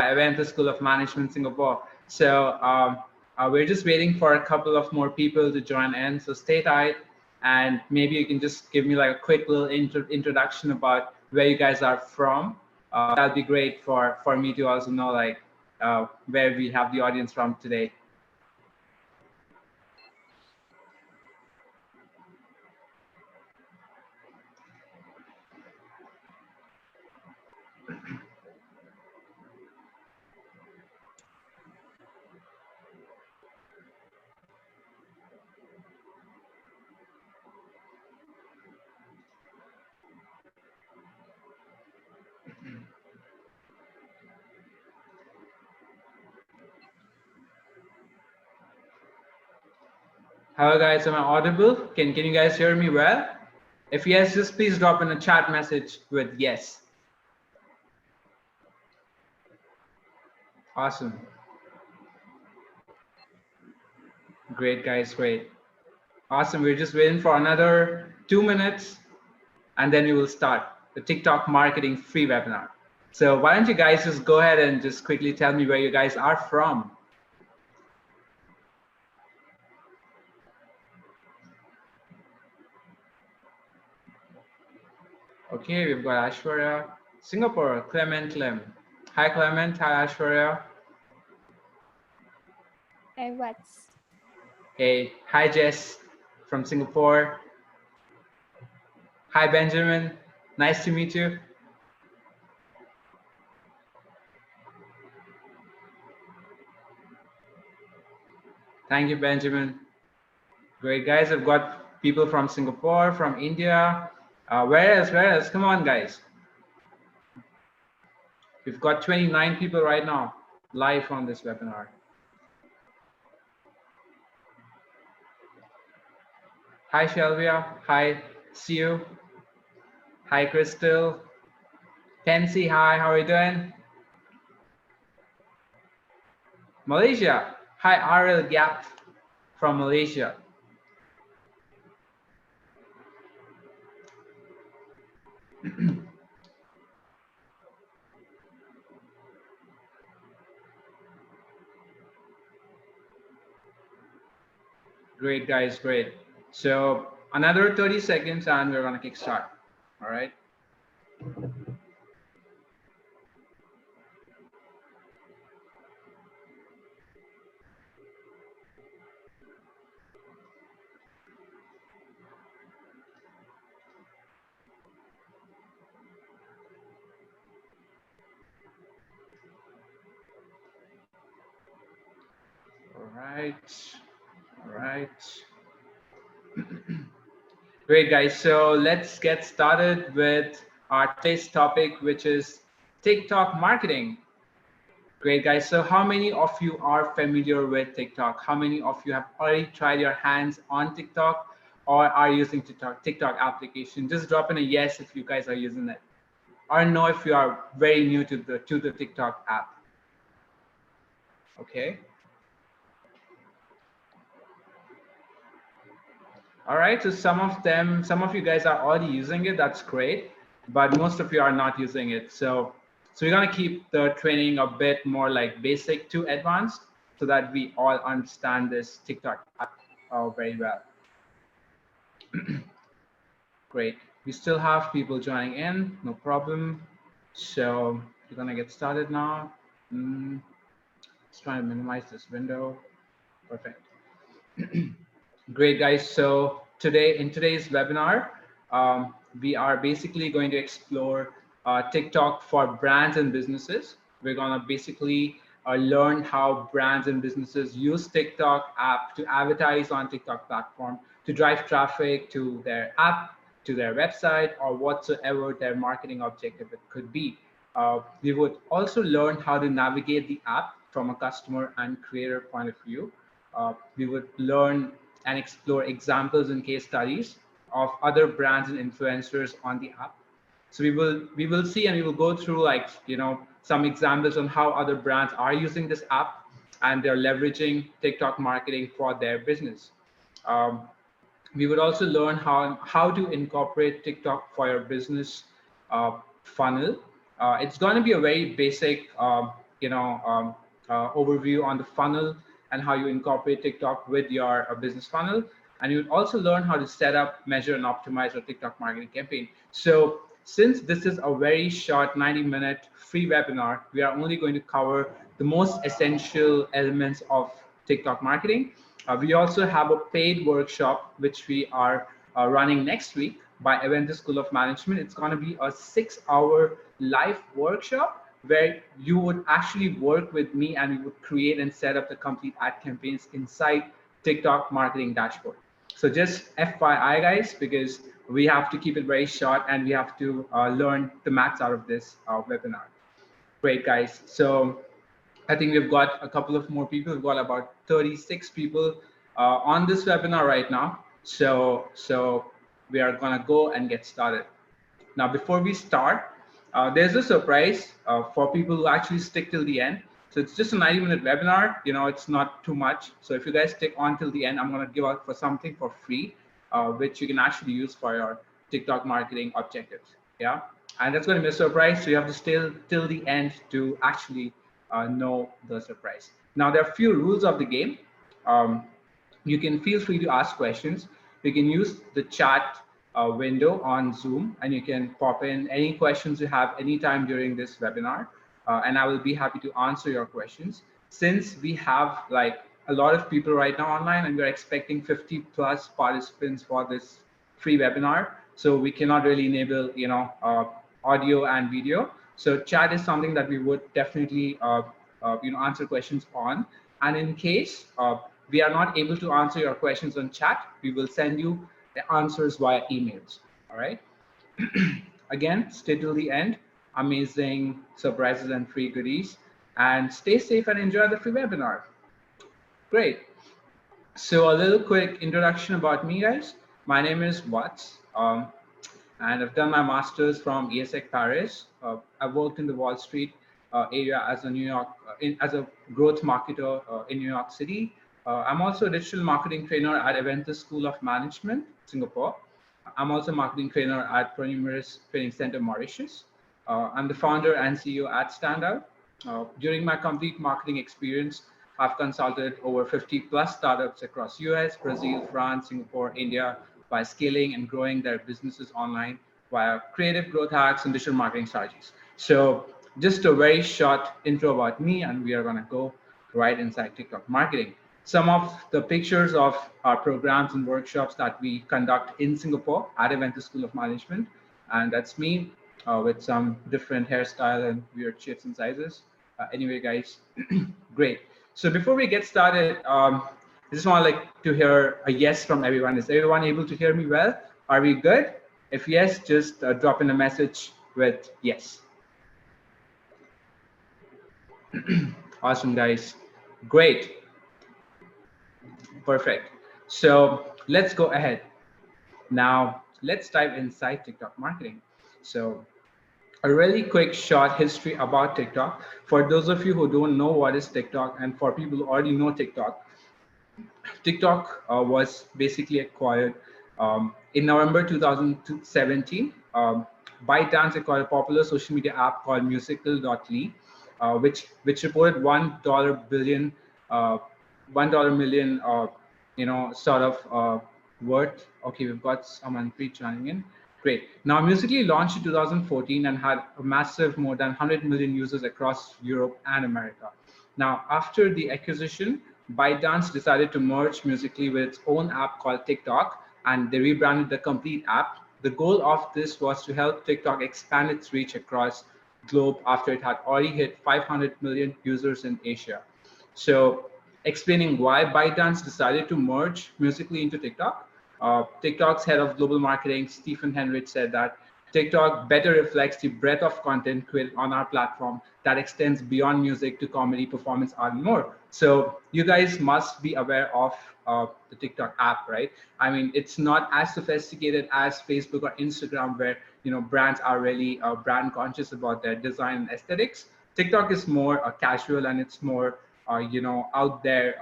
Aventis School of Management, Singapore. So we're just waiting for a couple of more people to join in. So stay tight, and maybe you can just give me like a quick little introduction about where you guys are from. That'd be great for me to also know like where we have the audience from today. Hello guys, am I audible? Can you guys hear me well? If yes, just please drop in a chat message with yes. Awesome. Great guys, great. Awesome, we're just waiting for another 2 minutes and then we will start the TikTok marketing free webinar. So why don't you guys just go ahead and just quickly tell me where you guys are from. Okay, we've got Ashwarya, Singapore, Clement Lim. Hi Clement, hi Ashwarya. Hey, what's? Hey, hi Jess from Singapore. Hi Benjamin, nice to meet you. Thank you, Benjamin. Great guys, I've got people from Singapore, from India. Where else? Come on, guys. We've got 29 people right now live on this webinar. Hi, Shelvia. Hi, Sue. Hi, Crystal. Pansy, hi, how are you doing? Malaysia. Hi, RL Gap from Malaysia. Great, guys, great. So another 30 seconds and we're gonna kick start, all right? All right. Great, guys. So let's get started with our today's topic, which is TikTok marketing. Great, guys. So how many of you are familiar with TikTok? How many of you have already tried your hands on TikTok or are using TikTok application? Just drop in a yes if you guys are using it, or no if you are very new to the TikTok app. Okay. All right, so some of you guys are already using it. That's great, but most of you are not using it. So we're gonna keep the training a bit more like basic to advanced, so that we all understand this TikTok app very well. Great. We still have people joining in, no problem. So we're gonna get started now. Let's try to minimize this window. Perfect. Great, guys. So in today's webinar, we are basically going to explore TikTok for brands and businesses. We're going to basically learn how brands and businesses use TikTok app to advertise on TikTok platform to drive traffic to their app, to their website, or whatsoever their marketing objective it could be. We would also learn how to navigate the app from a customer and creator point of view. We would learn and explore examples and case studies of other brands and influencers on the app. So we will see and we will go through like, some examples on how other brands are using this app and they're leveraging TikTok marketing for their business. We would also learn how to incorporate TikTok for your business funnel. It's going to be a very basic overview on the funnel and how you incorporate TikTok with your business funnel. And you'll also learn how to set up, measure, and optimize your TikTok marketing campaign. So since this is a very short 90-minute free webinar, we are only going to cover the most essential elements of TikTok marketing. We also have a paid workshop, which we are running next week by Aventis School of Management. It's going to be a 6-hour live workshop where you would actually work with me and we would create and set up the complete ad campaigns inside TikTok marketing dashboard. So just FYI guys, because we have to keep it very short and we have to learn the maths out of this webinar. Great guys. So I think we've got a couple of more people. We've got about 36 people on this webinar right now. So we are gonna go and get started. Now, before we start, there's a surprise for people who actually stick till the end. So it's just a 90-minute webinar, it's not too much. So if you guys stick on till the end, I'm gonna give out for something for free, which you can actually use for your TikTok marketing objectives. Yeah, and that's gonna be a surprise. So you have to stay till the end to actually know the surprise. Now, there are a few rules of the game. You can feel free to ask questions. You can use the chat window on Zoom, and you can pop in any questions you have anytime during this webinar, and I will be happy to answer your questions. Since we have like a lot of people right now online, and we're expecting 50+ participants for this free webinar, so we cannot really enable audio and video. So chat is something that we would definitely answer questions on. And in case we are not able to answer your questions on chat, we will send you the answers via emails. All right. Again, stay till the end. Amazing surprises and free goodies. And stay safe and enjoy the free webinar. Great. So a little quick introduction about me, guys. My name is 𝗟𝗶𝗸𝗲, and I've done my master's from ESSEC Paris. I've worked in the Wall Street area as a growth marketer in New York City. I'm also a digital marketing trainer at Aventis School of Management, Singapore. I'm also a marketing trainer at Numerous Training Center, Mauritius. I'm the founder and CEO at Standout. During my complete marketing experience, I've consulted over 50+ startups across US, Brazil, France, Singapore, India, by scaling and growing their businesses online via creative growth hacks and digital marketing strategies. So just a very short intro about me, and we are going to go right inside TikTok marketing. Some of the pictures of our programs and workshops that we conduct in Singapore at Aventis School of Management. And that's me with some different hairstyle and weird shapes and sizes. Anyway, guys, great. So before we get started, I just want to hear a yes from everyone. Is everyone able to hear me well? Are we good? If yes, just drop in a message with yes. Awesome, guys. Great. Perfect. So let's go ahead. Now, let's dive inside TikTok marketing. So a really quick short history about TikTok. For those of you who don't know what is TikTok, and for people who already know TikTok, TikTok was basically acquired in November 2017. ByteDance acquired a popular social media app called 𝗟𝗶𝗶𝗲, which reported $1 million sort of worth. Okay, we've got someone joining in. Great. Now, Musical.ly launched in 2014 and had a massive more than 100 million users across Europe and America. Now, after the acquisition, ByteDance decided to merge Musical.ly with its own app called TikTok, and they rebranded the complete app. The goal of this was to help TikTok expand its reach across the globe after it had already hit 500 million users in Asia. So, explaining why ByteDance decided to merge Musical.ly into TikTok, TikTok's head of global marketing, Stephen Henrich, said that TikTok better reflects the breadth of content created on our platform that extends beyond music to comedy, performance art, and more. So you guys must be aware of the TikTok app, right? I mean, it's not as sophisticated as Facebook or Instagram, where brands are really brand conscious about their design and aesthetics. TikTok is more casual, and it's more out there,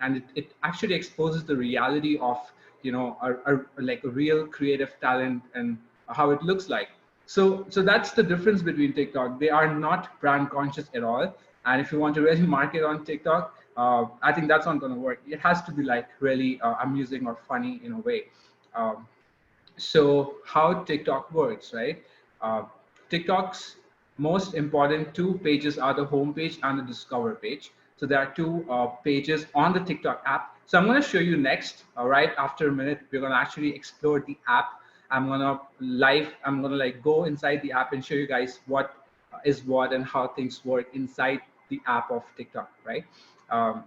and it actually exposes the reality of a real creative talent and how it looks like. So that's the difference between TikTok. They are not brand conscious at all. And if you want to really market on TikTok, I think that's not going to work. It has to be like really amusing or funny in a way. So how TikTok works, right? TikTok's most important two pages are the home page and the discover page. So there are two pages on the TikTok app. So I'm going to show you next, right after a minute, we're going to actually explore the app. I'm going to like go inside the app and show you guys what is what and how things work inside the app of TikTok, right? Um,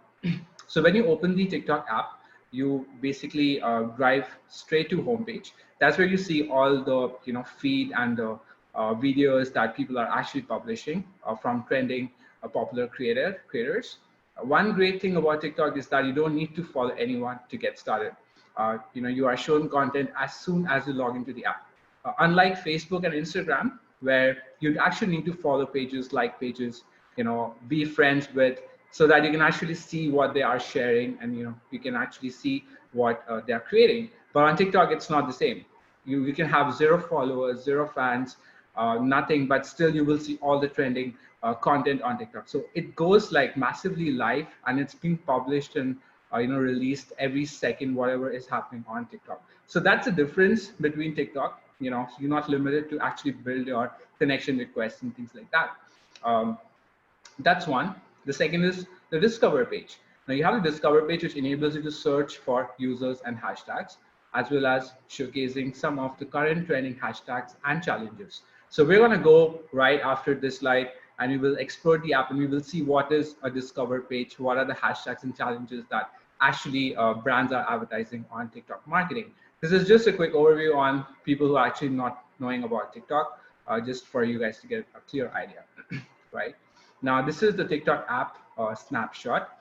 so when you open the TikTok app, you basically drive straight to homepage. That's where you see all the feed and the videos that people are actually publishing from trending popular creators. One great thing about TikTok is that you don't need to follow anyone to get started. You are shown content as soon as you log into the app. Unlike Facebook and Instagram, where you'd actually need to follow pages, like pages, be friends with, so that you can actually see what they are sharing, and you can actually see what they are creating. But on TikTok, it's not the same. You can have 0 followers, 0 fans, nothing, but still you will see all the trending content on TikTok. So it goes like massively live, and it's being published and released every second, whatever is happening on TikTok. So that's the difference between TikTok. You're not limited to actually build your connection requests and things like that. That's one. The second is the discover page. Now you have the discover page, which enables you to search for users and hashtags, as well as showcasing some of the current trending hashtags and challenges. So we're going to go right after this slide, and we will explore the app, and we will see what is a discover page, what are the hashtags and challenges that actually brands are advertising on TikTok marketing. This is just a quick overview on people who are actually not knowing about TikTok, just for you guys to get a clear idea, right? Now, this is the TikTok app snapshot.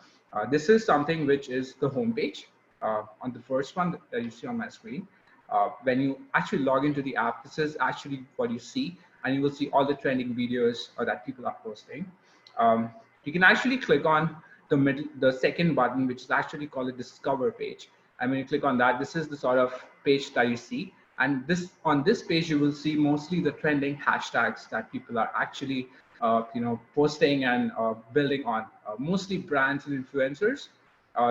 This is something which is the homepage on the first one that you see on my screen. When you actually log into the app, this is actually what you see, and you will see all the trending videos that people are posting. You can actually click on the second button, which is actually called the discover page. And when you click on that, this is the sort of page that you see. And on this page, you will see mostly the trending hashtags that people are actually posting and building on. Mostly brands and influencers.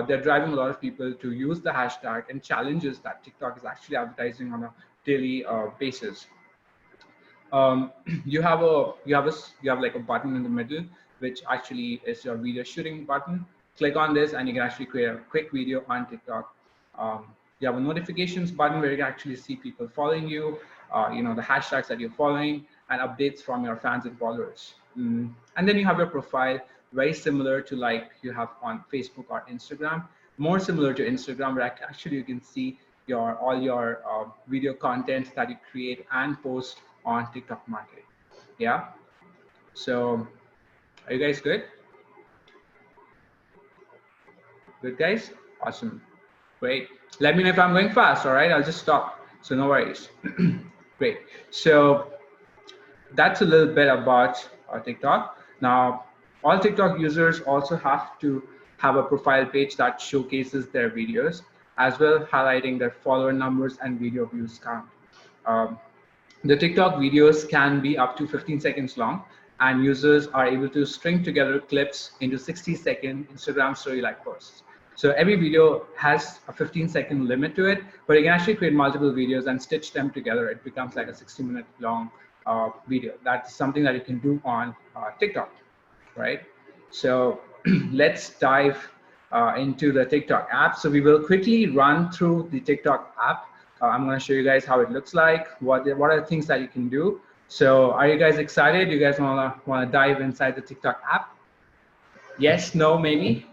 They're driving a lot of people to use the hashtag and challenges that TikTok is actually advertising on a daily basis. You have like a button in the middle, which actually is your video shooting button. Click on this, and you can actually create a quick video on TikTok. You have a notifications button where you can actually see people following you, the hashtags that you're following, and updates from your fans and followers. And then you have your profile, very similar to like you have on Facebook or Instagram, more similar to Instagram, where actually you can see all your video content that you create and post on TikTok marketing. Yeah. So are you guys good? Good, guys? Awesome. Great. Let me know if I'm going fast. All right, I'll just stop. So no worries. Great. So that's a little bit about TikTok. Now, all TikTok users also have to have a profile page that showcases their videos, as well highlighting their follower numbers and video views count. The TikTok videos can be up to 15 seconds long, and users are able to string together clips into 60-second Instagram story-like posts. So every video has a 15-second limit to it, but you can actually create multiple videos and stitch them together. It becomes like a 60-minute long video. That's something that you can do on TikTok, right? So let's dive into the TikTok app. So we will quickly run through the TikTok app. I'm going to show you guys how it looks like. What are the things that you can do? So are you guys excited? You guys want to dive inside the TikTok app? Yes, no, maybe?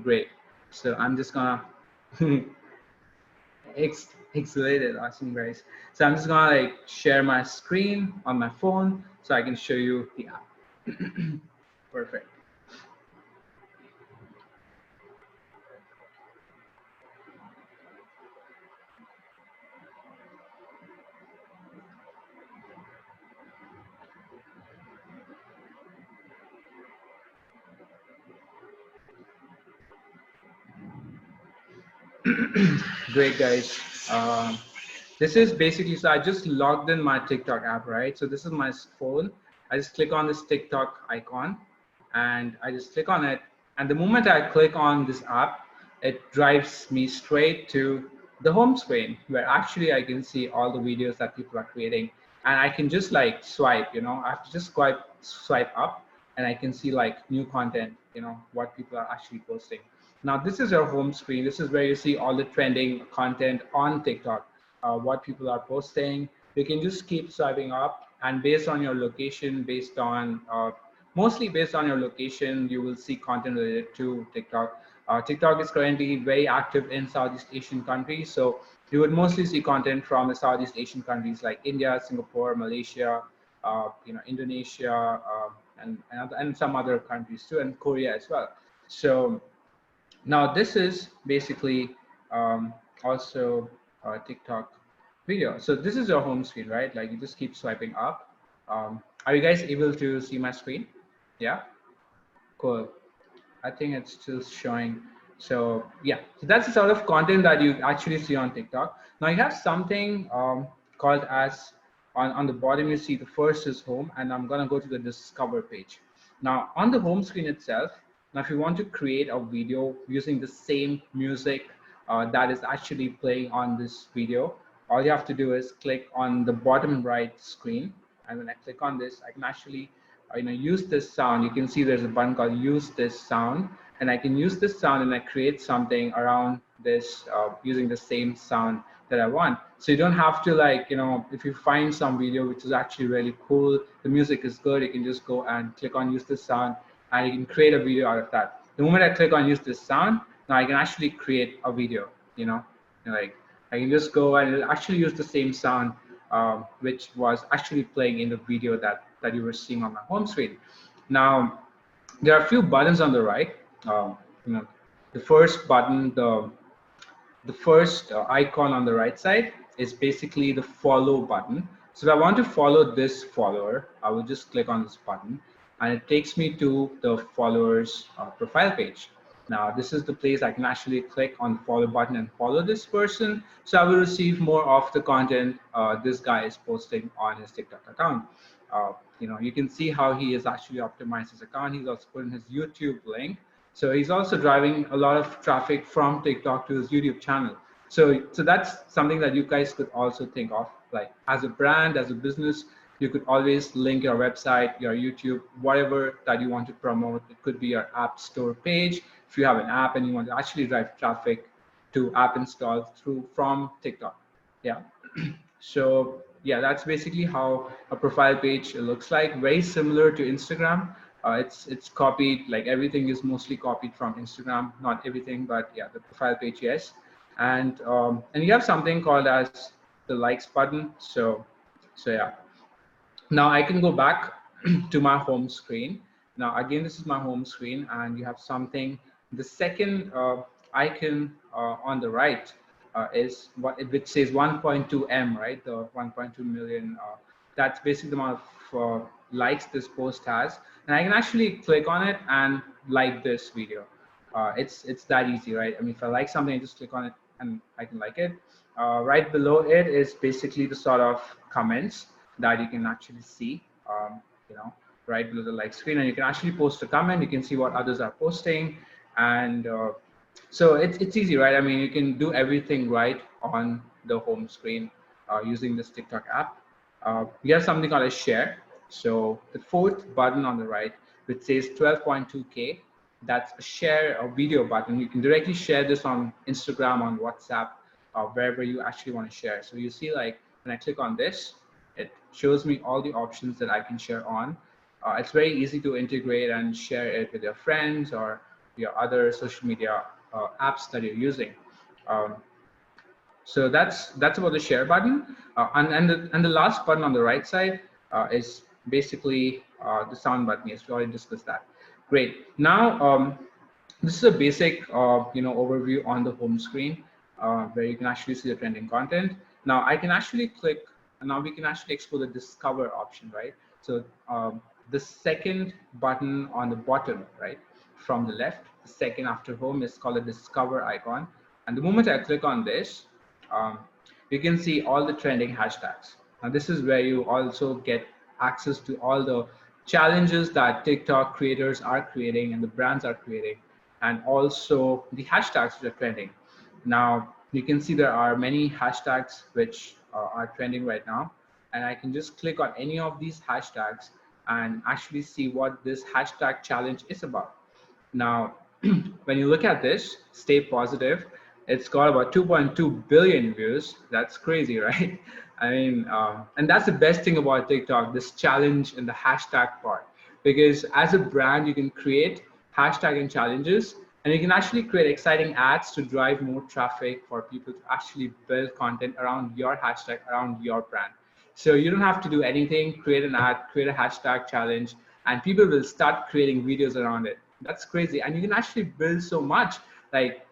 Great. So I'm just gonna excited, awesome, guys. So I'm just gonna like share my screen on my phone so I can show you the app. Perfect. Great, guys. This is basically, so I just logged in my TikTok app, right? So this is my phone. I just click on this TikTok icon, and I just click on it. And the moment I click on this app, it drives me straight to the home screen, where actually I can see all the videos that people are creating, and I can just like swipe, I have to just swipe up, and I can see like new content, what people are actually posting. Now this is your home screen. This is where you see all the trending content on TikTok, what people are posting. You can just keep swiping up, and based on your location, mostly based on your location, you will see content related to TikTok. TikTok is currently very active in Southeast Asian countries, so you would mostly see content from the Southeast Asian countries like India, Singapore, Malaysia, Indonesia, and some other countries too, and Korea as well. So now this is basically also a TikTok video. So this is your home screen, right? Like you just keep swiping up. Are you guys able to see my screen? Yeah, cool. I think it's still showing. So yeah, so that's the sort of content that you actually see on TikTok. Now you have something called as, on the bottom, you see the first is home, and I'm gonna go to the discover page. Now on the home screen itself, now if you want to create a video using the same music that is actually playing on this video, all you have to do is click on the bottom right screen. And when I click on this, I can actually use this sound. You can see there's a button called use this sound, and I can use this sound and I create something around this using the same sound that I want. So you don't have to if you find some video which is actually really cool, the music is good, you can just go and click on use this sound, and you can create a video out of that. The moment I click on use this sound, now I can actually create a video, like I can just go and it'll actually use the same sound which was actually playing in the video that you were seeing on my home screen. Now, there are a few buttons on the right. The first button, the first icon on the right side is basically the follow button. So if I want to follow this follower, I will just click on this button, and it takes me to the follower's profile page. Now, this is the place I can actually click on the follow button and follow this person. So I will receive more of the content this guy is posting on his TikTok account. You can see how he has actually optimized his account. He's also put in his YouTube link. So he's also driving a lot of traffic from TikTok to his YouTube channel. So that's something that you guys could also think of, like as a brand, as a business. You could always link your website, your YouTube, whatever that you want to promote. It could be your app store page. If you have an app and you want to actually drive traffic to app install from TikTok. Yeah. So yeah, that's basically how a profile page looks like. Very similar to Instagram. It's copied, like everything is mostly copied from Instagram. Not everything, but yeah, the profile page, yes. And you have something called as the likes button. So yeah. Now I can go back to my home screen. Now again, this is my home screen, and you have something. The second icon on the right is which says 1.2 M, right? The 1.2 million. That's basically the amount of likes this post has, and I can actually click on it and like this video. It's that easy, right? I mean, if I like something, I just click on it and I can like it. Right below it is basically the sort of comments that you can actually see, right below the like screen, and you can actually post a comment. You can see what others are posting, and so it's easy, right? I mean, you can do everything right on the home screen using this TikTok app. We have something called a share. So the fourth button on the right, which says 12.2K, that's a share a video button. You can directly share this on Instagram, on WhatsApp, wherever you actually want to share. So you see, like when I click on this, it shows me all the options that I can share on. It's very easy to integrate and share it with your friends or your other social media apps that you're using. So that's about the share button. And the last button on the right side is basically the sound button. Yes, we already discussed that. Great. Now, this is a basic overview on the home screen where you can actually see the trending content. Now I can actually click, and now we can actually explore the discover option, right? So the second button on the bottom, right, from the left, the second after home is called a discover icon. And the moment I click on this, you can see all the trending hashtags. Now this is where you also get access to all the challenges that TikTok creators are creating and the brands are creating, and also the hashtags which are trending. Now, you can see there are many hashtags which are trending right now, and I can just click on any of these hashtags and actually see what this hashtag challenge is about. Now, when you look at this, stay positive, it's got about 2.2 billion views. That's crazy, right? I mean, and that's the best thing about TikTok, this challenge and the hashtag part, because as a brand, you can create hashtag and challenges, and you can actually create exciting ads to drive more traffic for people to actually build content around your hashtag, around your brand. So you don't have to do anything, create an ad, create a hashtag challenge, and people will start creating videos around it. That's crazy. And you can actually build so much. Like,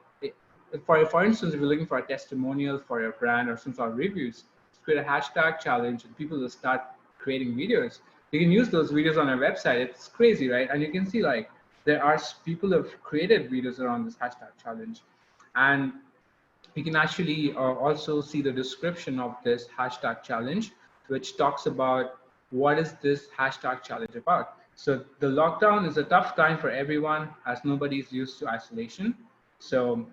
for instance, if you're looking for a testimonial for your brand or some sort of reviews, create a hashtag challenge and people will start creating videos. You can use those videos on your website. It's crazy, right? And you can see like there are people who have created videos around this hashtag challenge. And you can actually also see the description of this hashtag challenge, which talks about what is this hashtag challenge about. So the lockdown is a tough time for everyone as nobody is used to isolation. So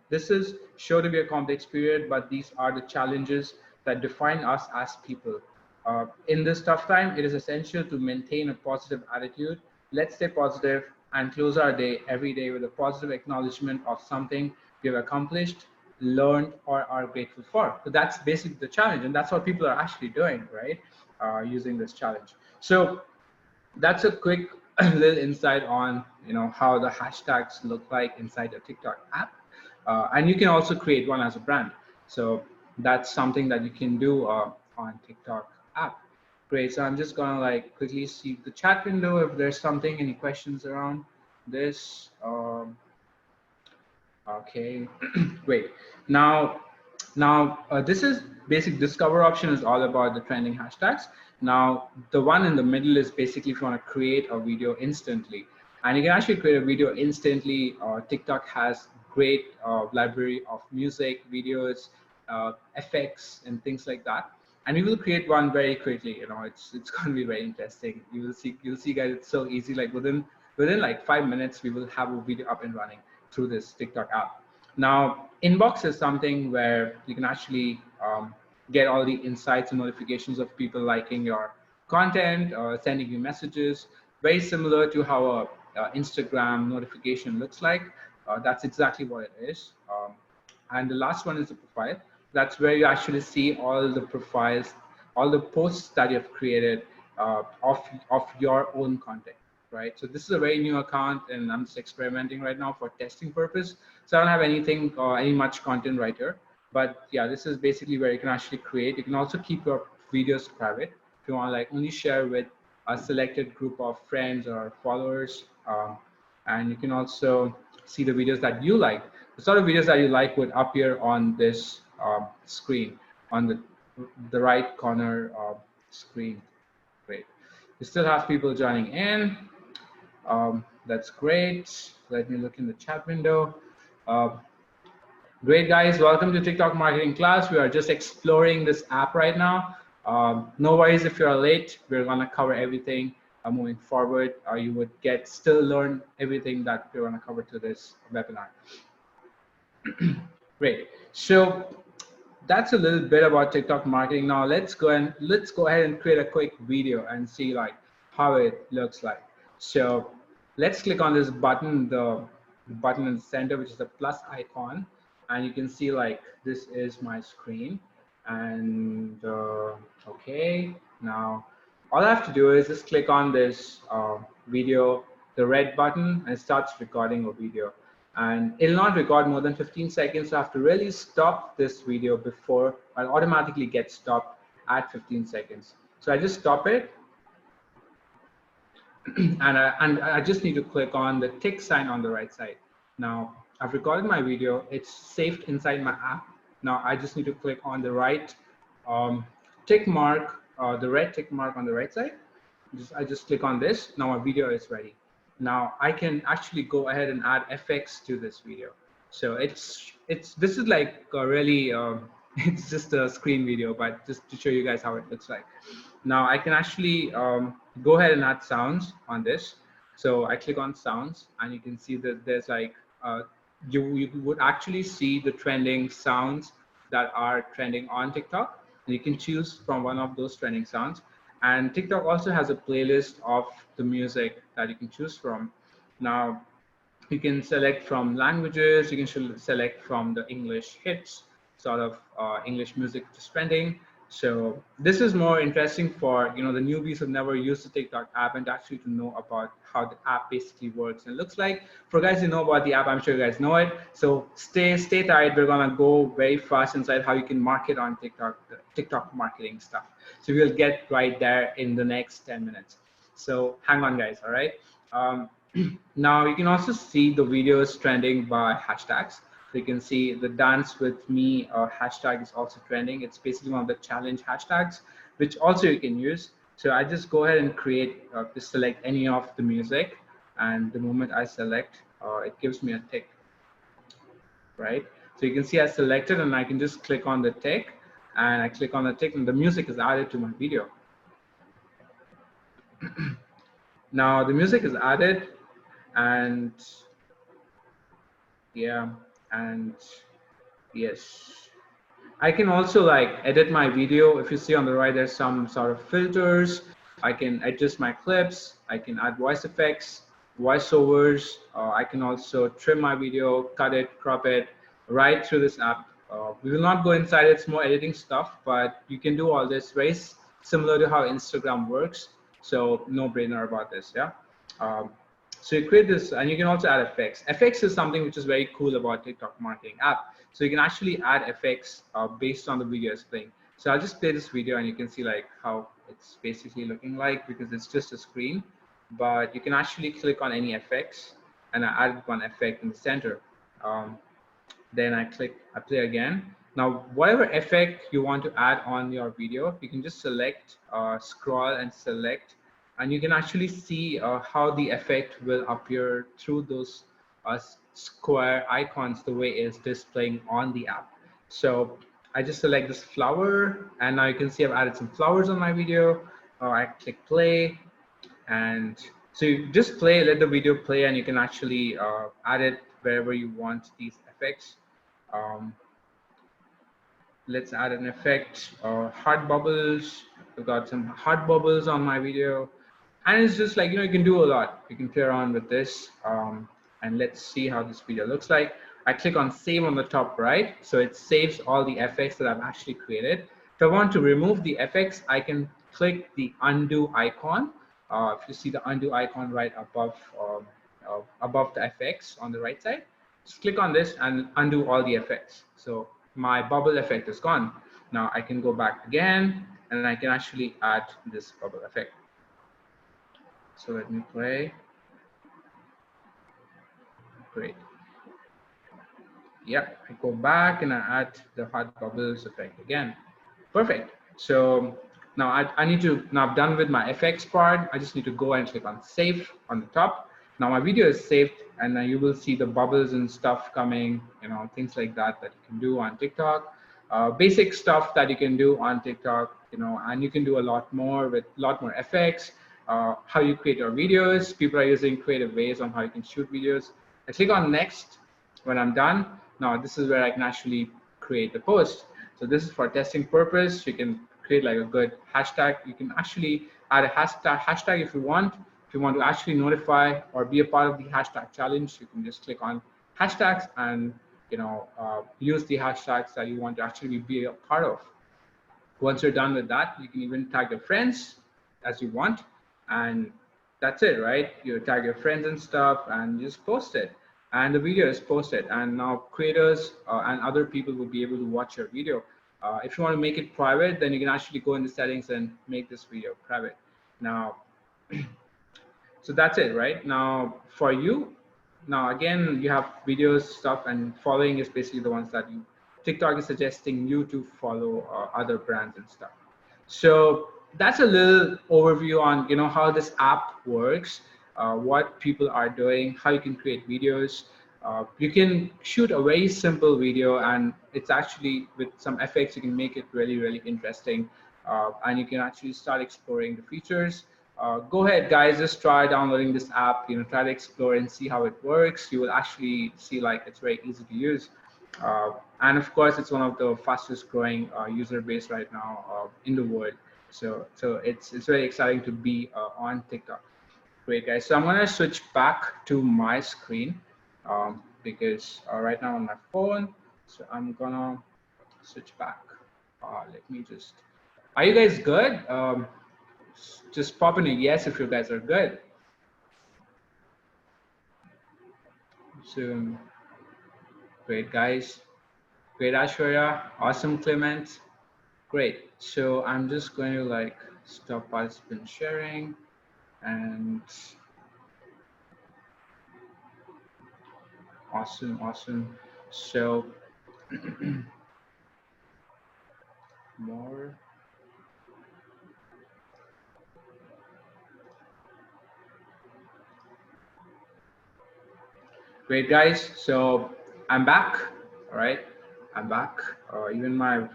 this is sure to be a complex period, but these are the challenges that define us as people. In this tough time, it is essential to maintain a positive attitude. Let's stay positive and close our day every day with a positive acknowledgement of something we have accomplished, learned, or are grateful for. So that's basically the challenge, and that's what people are actually doing, right? Using this challenge. So that's a quick little insight on how the hashtags look like inside the TikTok app, and you can also create one as a brand. So that's something that you can do on TikTok app. Great. So I'm just gonna like quickly see the chat window if there's something, any questions around this. Okay, great. Now this is basic discover option is all about the trending hashtags. Now the one in the middle is basically if you want to create a video instantly, and you can actually create a video instantly. TikTok has great library of music, videos, effects, and things like that. And we will create one very quickly. It's going to be very interesting. You'll see, guys. It's so easy. Like within like 5 minutes, we will have a video up and running through this TikTok app. Now, inbox is something where you can actually get all the insights and notifications of people liking your content or sending you messages, very similar to how a Instagram notification looks like. That's exactly what it is. And the last one is the profile. That's where you actually see all the profiles, all the posts that you've created of your own content, right? So this is a very new account, and I'm just experimenting right now for testing purpose. So I don't have anything, any much content right here. But yeah, this is basically where you can actually create. You can also keep your videos private if you want to like only share with a selected group of friends or followers. And you can also see the videos that you like. The sort of videos that you like would appear on this screen, on the right corner of screen. Great. We still have people joining in. That's great. Let me look in the chat window. Great, guys. Welcome to TikTok marketing class. We are just exploring this app right now. No worries if you're late. We're going to cover everything moving forward. You would still learn everything that we're going to cover to this webinar. Great. So that's a little bit about TikTok marketing. Now let's go ahead and create a quick video and see like how it looks like. So let's click on this button, the button in the center, which is the plus icon, and you can see like this is my screen. And okay, now all I have to do is just click on this video, the red button, and it starts recording a video. And it'll not record more than 15 seconds. So I have to really stop this video before I'll automatically get stopped at 15 seconds. So I just stop it. and I just need to click on the tick sign on the right side. Now I've recorded my video. It's saved inside my app. Now I just need to click on the right tick mark, the red tick mark on the right side. I just click on this. Now my video is ready. Now I can actually go ahead and add effects to this video. So this is like a really it's just a screen video, but just to show you guys how it looks like. Now I can actually go ahead and add sounds on this. So I click on sounds, and you can see that there's like you would actually see the trending sounds that are trending on TikTok. And you can choose from one of those trending sounds. And TikTok also has a playlist of the music that you can choose from. Now, you can select from languages, you can select from the English hits, sort of English music which is trending. So this is more interesting for the newbies who've never used the TikTok app and actually to know about how the app basically works and looks like. For guys who know about the app, I'm sure you guys know it. So stay tight. We're gonna go very fast inside how you can market on TikTok, the TikTok marketing stuff. So we'll get right there in the next 10 minutes. So hang on, guys. All right. Now you can also see the videos trending by hashtags. So you can see the dance with me hashtag is also trending. It's basically one of the challenge hashtags, which also you can use. So I just go ahead and create, just select any of the music. And the moment I select, it gives me a tick, right? So you can see I selected and I can just click on the tick, and I click on the tick and the music is added to my video. Now the music is added, and yeah, and yes, I can also like edit my video. If you see on the right, there's some sort of filters. I can adjust my clips. I can add voice effects, voiceovers. I can also trim my video, cut it, crop it, right through this app. We will not go inside its more editing stuff, but you can do all this very similar to how Instagram works. So no brainer about this, yeah. So you create this, and you can also add effects. Effects is something which is very cool about TikTok marketing app. So you can actually add effects based on the video it's playing. So I'll just play this video, and you can see like how it's basically looking like, because it's just a screen. But you can actually click on any effects, and I added one effect in the center. Then I play again. Now, whatever effect you want to add on your video, you can just select, scroll and select, and you can actually see how the effect will appear through those square icons the way it's displaying on the app. So I just select this flower, and now you can see I've added some flowers on my video. I click play, and so you just play, let the video play, and you can actually add it wherever you want these effects. Let's add an effect, heart bubbles. I've got some heart bubbles on my video, and it's just like, you can do a lot. You can play around with this, and let's see how this video looks like. I click on save on the top right, so it saves all the effects that I've actually created. If I want to remove the effects, I can click the undo icon. If you see the undo icon right above the effects on the right side, just click on this and undo all the effects. So my bubble effect is gone. Now I can go back again, and I can actually add this bubble effect. So let me play. Great. Yeah, I go back and I add the heart bubbles effect again. Perfect. So now I need to, now I'm done with my effects part. I just need to go and click on save on the top. Now my video is saved, and you will see the bubbles and stuff coming, things like that you can do on TikTok. Basic stuff that you can do on TikTok, and you can do a lot more with a lot more effects. How you create your videos. People are using creative ways on how you can shoot videos. I click on next when I'm done. Now this is where I can actually create the post. So this is for testing purpose. You can create like a good hashtag. You can actually add a hashtag if you want. If you want to actually notify or be a part of the hashtag challenge, you can just click on hashtags and use the hashtags that you want to actually be a part of. Once you're done with that, you can even tag your friends as you want, and that's it, right? You tag your friends and stuff and just post it, and the video is posted, and now creators and other people will be able to watch your video. If you want to make it private, then you can actually go in the settings and make this video private. Now so that's it, right? Now for you, now again, you have videos, stuff, and following is basically the ones that TikTok is suggesting you to follow other brands and stuff. So that's a little overview on how this app works, what people are doing, how you can create videos. You can shoot a very simple video, and it's actually with some effects you can make it really, really interesting, and you can actually start exploring the features. go ahead, guys, just try downloading this app, try to explore and see how it works. You will actually see like it's very easy to use. And of course, it's one of the fastest growing user base right now in the world. So it's very exciting to be on TikTok. Great, guys. So I'm gonna switch back to my screen because right now on my phone. So I'm gonna switch back. Let me just. Are you guys good? Just pop in a yes if you guys are good. So great, guys. Great, Ashwarya. Awesome, Clement. Great. So I'm just going to like stop participant sharing and awesome. So more. Great, guys. So I'm back. All right, I'm back. Even my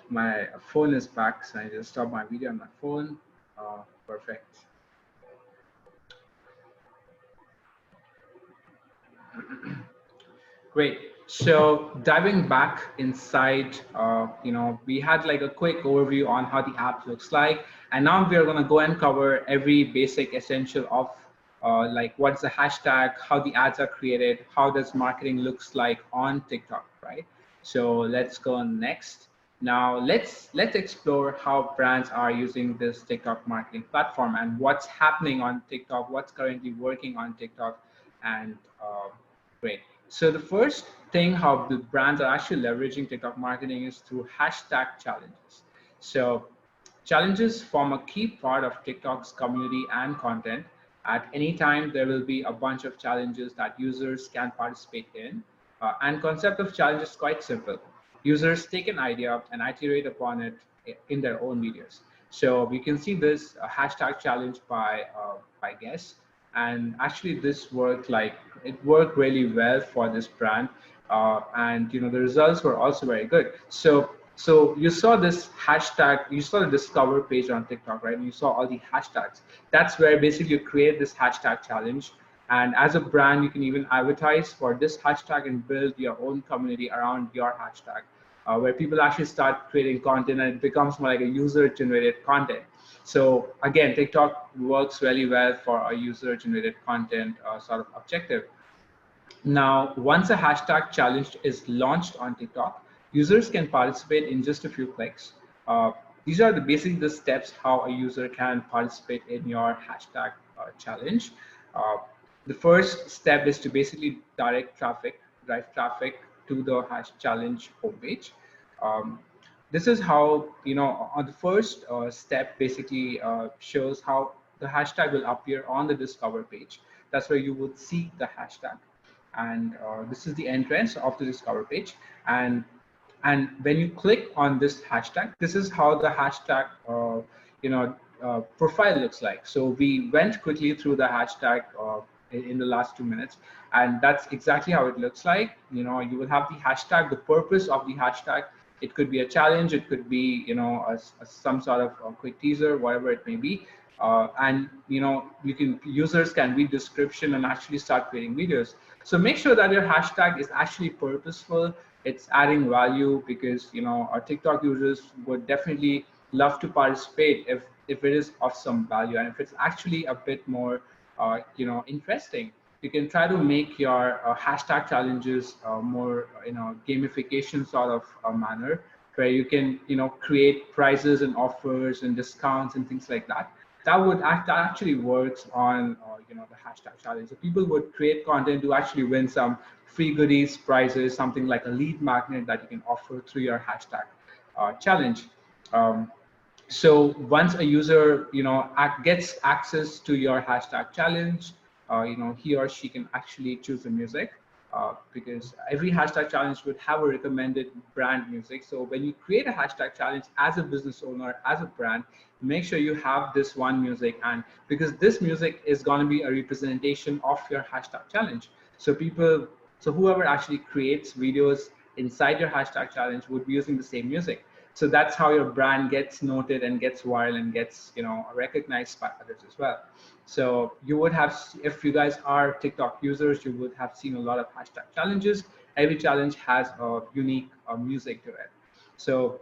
my phone is back, so I just stopped my video on my phone. Perfect. Great. So diving back inside, we had like a quick overview on how the app looks like, and now we are going to go and cover every basic essential of like what's the hashtag, how the ads are created, how does marketing looks like on TikTok, right? So let's go on next. Now let's explore how brands are using this TikTok marketing platform and what's happening on TikTok, what's currently working on TikTok, and great. So the first thing how the brands are actually leveraging TikTok marketing is through hashtag challenges. So challenges form a key part of TikTok's community and content. At any time, there will be a bunch of challenges that users can participate in. And concept of challenge is quite simple. Users take an idea and iterate upon it in their own videos. So we can see this hashtag challenge by guess. And actually this worked like it worked really well for this brand. And the results were also very good. So you saw this hashtag, you saw the discover page on TikTok, right? And you saw all the hashtags. That's where basically you create this hashtag challenge. And as a brand, you can even advertise for this hashtag and build your own community around your hashtag, where people actually start creating content and it becomes more like a user-generated content. So again, TikTok works really well for a user-generated content sort of objective. Now, once a hashtag challenge is launched on TikTok, users can participate in just a few clicks. These are basically the steps how a user can participate in your hashtag challenge. The first step is to basically drive traffic to the hash challenge homepage. This is how, on the first step basically shows how the hashtag will appear on the discover page. That's where you would see the hashtag. And this is the entrance of the discover page. And when you click on this hashtag, this is how the hashtag profile looks like. So we went quickly through the hashtag in the last 2 minutes, and that's exactly how it looks like. You will have the hashtag, the purpose of the hashtag. It could be a challenge, it could be some sort of a quick teaser, whatever it may be. And users can read description and actually start creating videos. So make sure that your hashtag is actually purposeful. It's adding value, because our TikTok users would definitely love to participate if it is of some value, and if it's actually a bit more interesting. You can try to make your hashtag challenges more gamification sort of manner, where you can create prizes and offers and discounts and things like that. That actually works on the hashtag challenge. So people would create content to actually win some free goodies, prizes, something like a lead magnet that you can offer through your hashtag challenge. So once a user gets access to your hashtag challenge, he or she can actually choose the music, because every hashtag challenge would have a recommended brand music. So when you create a hashtag challenge as a business owner, as a brand, make sure you have this one music, and because this music is going to be a representation of your hashtag challenge. So whoever actually creates videos inside your hashtag challenge would be using the same music. So that's how your brand gets noted and gets viral and gets, recognized by others as well. So you would have, if you guys are TikTok users, you would have seen a lot of hashtag challenges. Every challenge has a unique music to it. So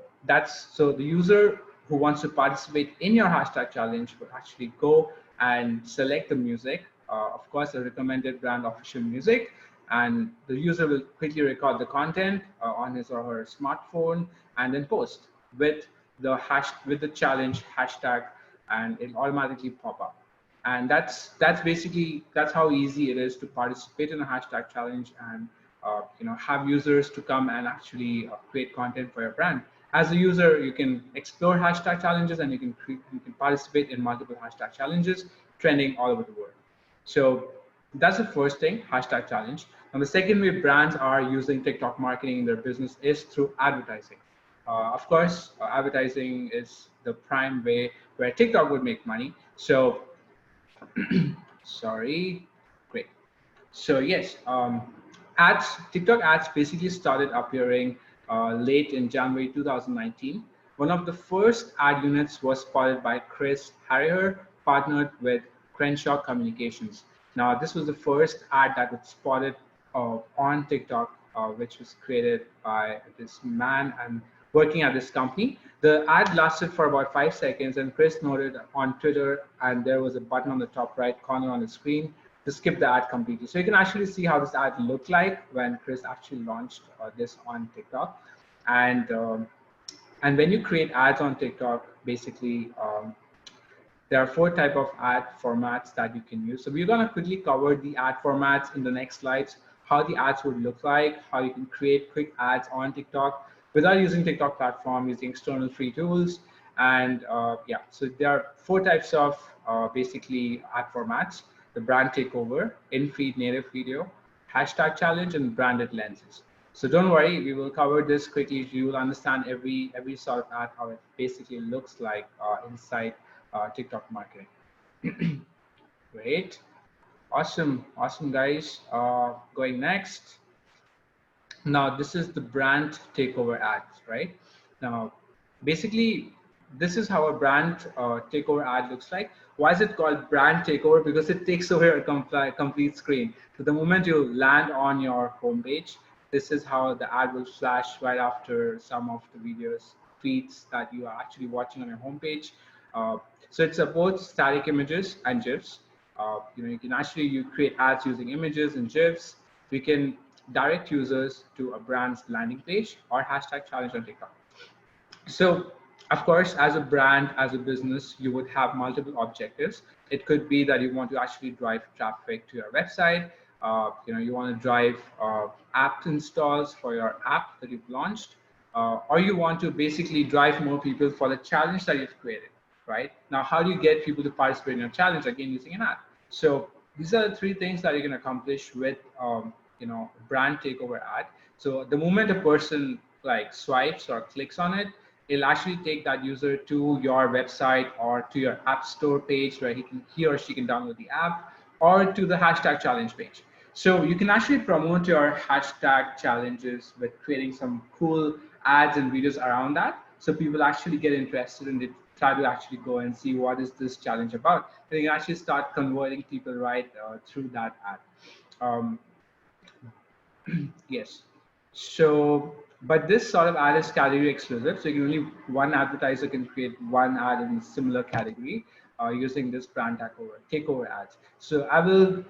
so the user who wants to participate in your hashtag challenge would actually go and select the music, of course, the recommended brand official music, and the user will quickly record the content on his or her smartphone and then post with the challenge hashtag, and it'll automatically pop up. And that's how easy it is to participate in a hashtag challenge and have users to come and actually create content for your brand. As a user, you can explore hashtag challenges and you can participate in multiple hashtag challenges trending all over the world. So that's the first thing, hashtag challenge. And the second way brands are using TikTok marketing in their business is through advertising. Of course, advertising is the prime way where TikTok would make money. So, sorry, great. So yes, TikTok ads basically started appearing late in January 2019. One of the first ad units was spotted by Chris Harrier, partnered with Crenshaw Communications. Now, this was the first ad that was spotted on TikTok, which was created by this man and working at this company. The ad lasted for about 5 seconds, and Chris noted on Twitter, and there was a button on the top right corner on the screen to skip the ad completely. So you can actually see how this ad looked like when Chris actually launched this on TikTok. And when you create ads on TikTok, basically there are 4 types of ad formats that you can use. So we're going to quickly cover the ad formats in the next slides, how the ads would look like, how you can create quick ads on TikTok without using TikTok platform, using external free tools. And yeah, so there are 4 types of basically ad formats: the brand takeover, in-feed native video, hashtag challenge, and branded lenses. So don't worry, we will cover this quickly. You will understand every sort of ad, how it basically looks like inside TikTok marketing. Great, awesome guys. Going next. Now this is the brand takeover ads, right? Now, basically, this is how a brand takeover ad looks like. Why is it called brand takeover? Because it takes over a complete screen. So the moment you land on your homepage, this is how the ad will flash right after some of the videos feeds that you are actually watching on your homepage. So it supports static images and GIFs. You can actually create ads using images and GIFs. We can direct users to a brand's landing page or hashtag challenge on TikTok. So, of course, as a brand, as a business, you would have multiple objectives. It could be that you want to actually drive traffic to your website. You want to drive app installs for your app that you've launched, or you want to basically drive more people for the challenge that you've created, right? Now, how do you get people to participate in your challenge? Again, using an ad. So these are the 3 things that you can accomplish with brand takeover ad. So the moment a person swipes or clicks on it, it'll actually take that user to your website or to your app store page where he or she can download the app, or to the hashtag challenge page. So you can actually promote your hashtag challenges with creating some cool ads and videos around that. So people actually get interested and they try to actually go and see what is this challenge about. And you can actually start converting people right through that ad. Yes. So, but this sort of ad is category exclusive. So one advertiser can create one ad in a similar category using this brand takeover ads. So I will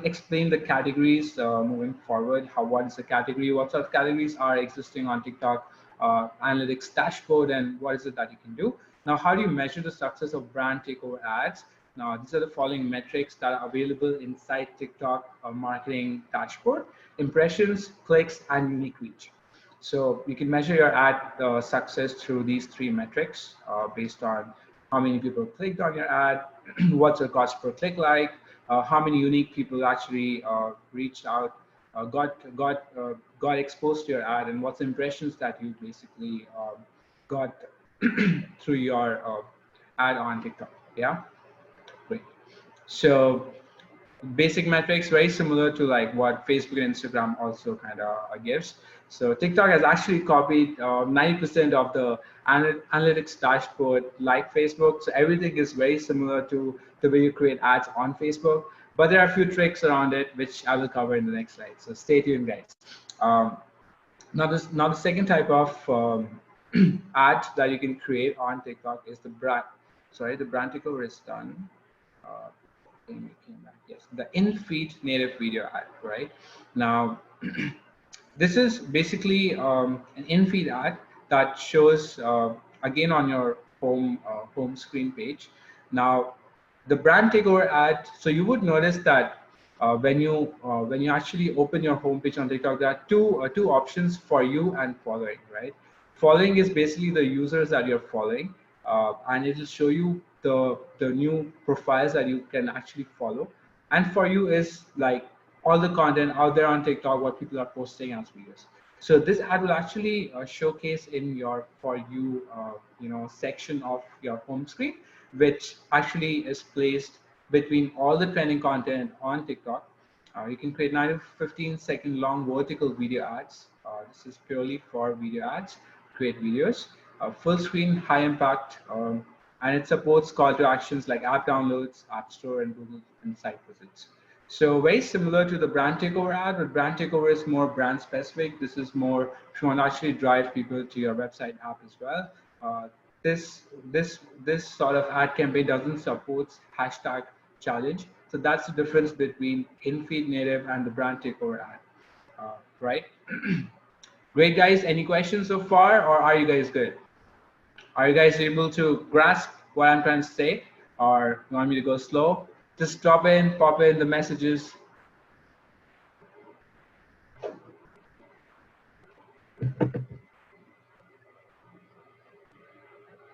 explain the categories moving forward. What is the category? What sort of categories are existing on TikTok analytics dashboard, and what is it that you can do? Now, how do you measure the success of brand takeover ads? Now, these are the following metrics that are available inside TikTok marketing dashboard: impressions, clicks, and unique reach. So you can measure your ad success through these 3 metrics based on how many people clicked on your ad, what's the cost per click like, how many unique people actually reached out, got exposed to your ad, and what's the impressions that you basically got through your ad on TikTok. Yeah. Great. So basic metrics, very similar to what Facebook and Instagram also kind of gives. So TikTok has actually copied 90% of the analytics dashboard like Facebook. So everything is very similar to the way you create ads on Facebook. But there are a few tricks around it, which I will cover in the next slide. So stay tuned, guys. Now the second type of ad that you can create on TikTok is the brand. Sorry, the brand takeover is done. Yes, the in-feed native video ad, right? Now, this is basically an in-feed ad that shows again on your home screen page. Now, the brand takeover ad. So you would notice that when you actually open your homepage on TikTok, there are two options for you and following, right? Following is basically the users that you're following, and it will show you the new profiles that you can actually follow. And for you is like all the content out there on TikTok, what people are posting as videos. So this ad will actually showcase in your for you section of your home screen, which actually is placed between all the trending content on TikTok. You can create 9 to 15-second long vertical video ads. This is purely for video ads. Create videos, full screen, high impact, and it supports call to actions like app downloads, App Store, and Google and site visits. So very similar to the brand takeover ad, but brand takeover is more brand specific. This is more if you want to actually drive people to your website app as well. This sort of ad campaign doesn't support hashtag challenge. So that's the difference between in-feed native and the brand takeover ad, right? Great, guys. Any questions so far, or are you guys good? Are you guys able to grasp what I'm trying to say, or you want me to go slow? Just pop in the messages.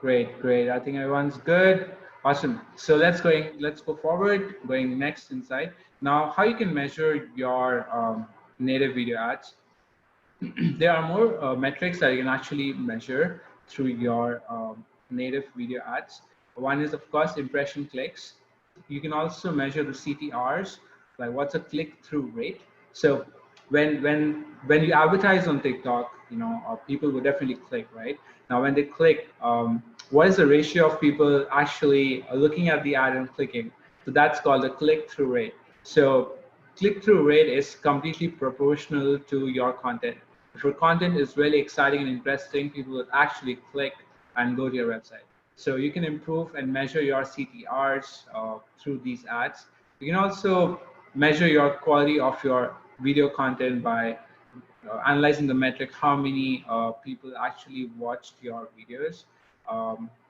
Great. I think everyone's good. Awesome. So let's go forward. Going next inside. Now, how you can measure your native video ads? There are more metrics that you can actually measure through your native video ads. One is, of course, impression clicks. You can also measure the CTRs, like what's a click-through rate. So when you advertise on TikTok, people will definitely click, right? Now, when they click, what is the ratio of people actually looking at the ad and clicking? So that's called the click-through rate. So click-through rate is completely proportional to your content. If your content is really exciting and interesting, people will actually click and go to your website. So you can improve and measure your CTRs through these ads. You can also measure your quality of your video content by analyzing the metric, how many people actually watched your videos,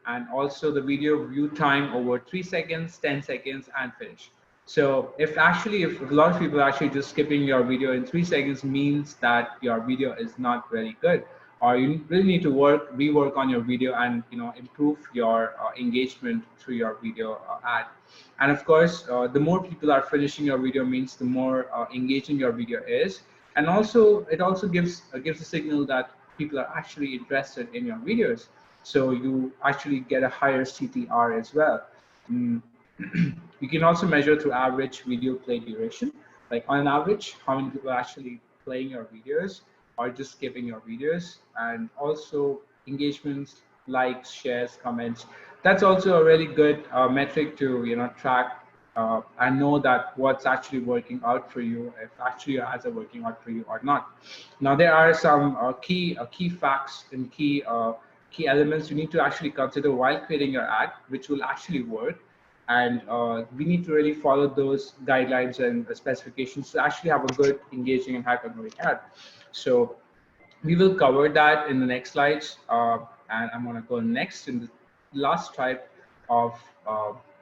and also the video view time over 3 seconds, 10 seconds, and finish. So if a lot of people are actually just skipping your video in 3 seconds, means that your video is not very good, or you really need to rework on your video and improve your engagement through your video ad. And of course, the more people are finishing your video means the more engaging your video is, and also it also gives a signal that people are actually interested in your videos. So you actually get a higher CTR as well. You can also measure through average video play duration, like on average, how many people are actually playing your videos or just skipping your videos, and also engagements, likes, shares, comments. That's also a really good metric to track and know that what's actually working out for you, if actually your ads are working out for you or not. Now there are some key facts and key elements you need to actually consider while creating your ad, which will actually work. And we need to really follow those guidelines and specifications to actually have a good, engaging, and high-converting ad. So we will cover that in the next slides, and I'm going to go next in the last type of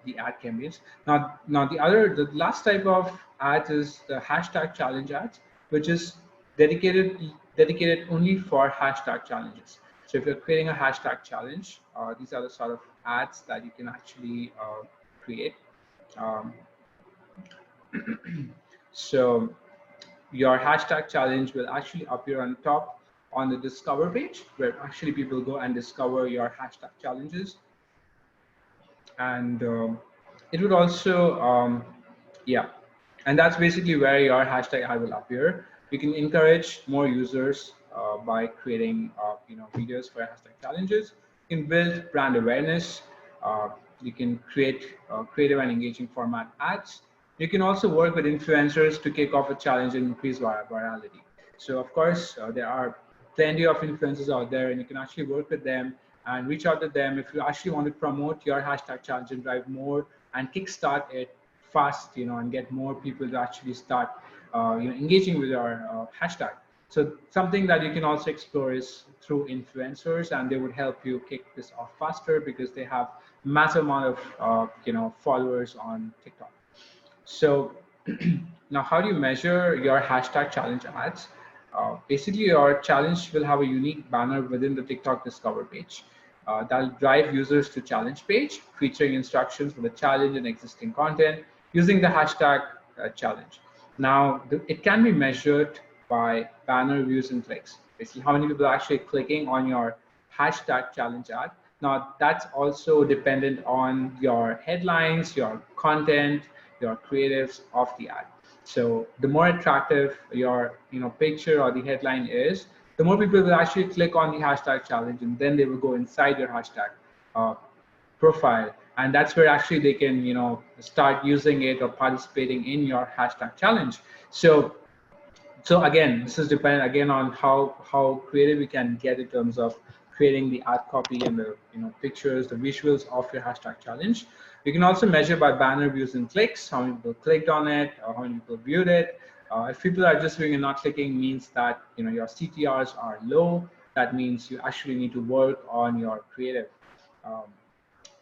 the ad campaigns. Now the last type of ads is the hashtag challenge ads, which is dedicated only for hashtag challenges. So if you're creating a hashtag challenge, these are the sort of ads that you can actually create. So your hashtag challenge will actually appear on top on the discover page, where actually people go and discover your hashtag challenges. And it would also and that's basically where your hashtag ad will appear. You can encourage more users by creating videos for hashtag challenges. You can build brand awareness. You can create creative and engaging format ads. You can also work with influencers to kick off a challenge and increase virality. So of course, there are plenty of influencers out there, and you can actually work with them and reach out to them if you actually want to promote your hashtag challenge and drive more and kickstart it fast, and get more people to actually start, engaging with your hashtag. So something that you can also explore is through influencers, and they would help you kick this off faster because they have massive amount of followers on TikTok. So now, how do you measure your hashtag challenge ads? Basically, your challenge will have a unique banner within the TikTok Discover page. That'll drive users to challenge page, featuring instructions for the challenge and existing content using the hashtag challenge. Now, it can be measured by banner views and clicks. Basically, how many people are actually clicking on your hashtag challenge ad. Now, that's also dependent on your headlines, your content, your creatives of the ad. So the more attractive your picture or the headline is, the more people will actually click on the hashtag challenge, and then they will go inside your hashtag profile, and that's where actually they can start using it or participating in your hashtag challenge. So again, this is dependent again on how creative we can get in terms of creating the ad copy and the pictures, the visuals of your hashtag challenge. You can also measure by banner views and clicks, how many people clicked on it, or how many people viewed it. If people are just viewing and not clicking, means that your CTRs are low. That means you actually need to work on your creative.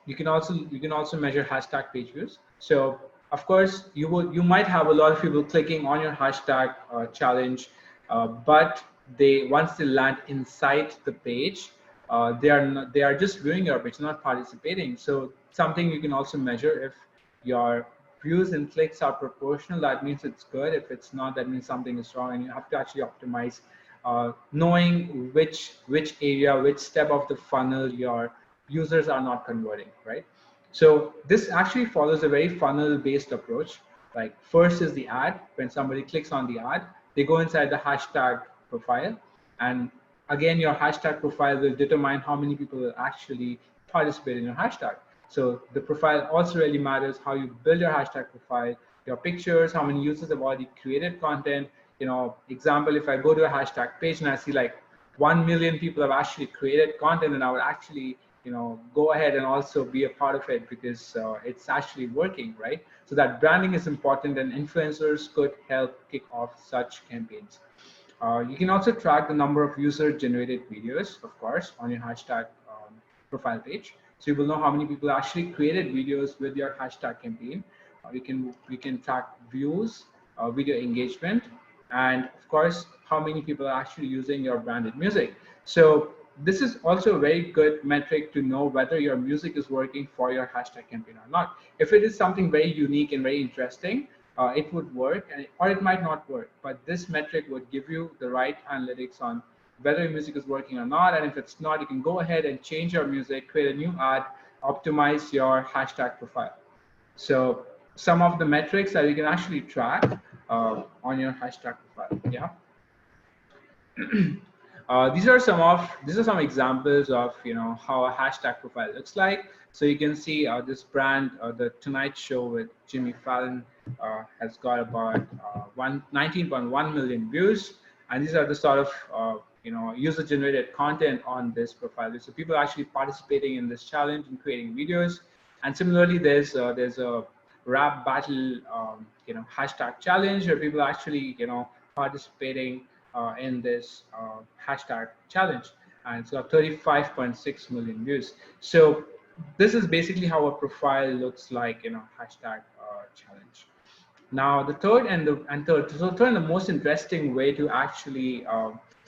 You can also measure hashtag page views. So of course, you might have a lot of people clicking on your hashtag challenge, but once they land inside the page, they are just viewing your page, not participating. So something you can also measure, if your views and clicks are proportional, that means it's good. If it's not, that means something is wrong, and you have to actually optimize, knowing which area, which step of the funnel your users are not converting, right? So this actually follows a very funnel-based approach. Like, first is the ad. When somebody clicks on the ad, they go inside the hashtag profile, and again, your hashtag profile will determine how many people will actually participate in your hashtag. So the profile also really matters, how you build your hashtag profile, your pictures, how many users have already created content. Example, if I go to a hashtag page and I see like 1 million people have actually created content, and I would actually go ahead and also be a part of it because it's actually working, right? So that branding is important, and influencers could help kick off such campaigns. You can also track the number of user-generated videos, of course, on your hashtag profile page. So you will know how many people actually created videos with your hashtag campaign. We can track views, video engagement, and of course, how many people are actually using your branded music. So this is also a very good metric to know whether your music is working for your hashtag campaign or not. If it is something very unique and very interesting, it would work, or it might not work. But this metric would give you the right analytics on whether your music is working or not. And if it's not, you can go ahead and change your music, create a new ad, optimize your hashtag profile. So some of the metrics that you can actually track on your hashtag profile. Yeah. These are some examples of how a hashtag profile looks like. So you can see this brand, the Tonight Show with Jimmy Fallon, has got about 19.1 million views, and these are the sort of user-generated content on this profile. So people are actually participating in this challenge and creating videos. And similarly, there's a rap battle hashtag challenge where people are actually participating in this hashtag challenge, and it's got 35.6 million views. So this is basically how a profile looks like in a hashtag challenge. Now the third and the most interesting way to actually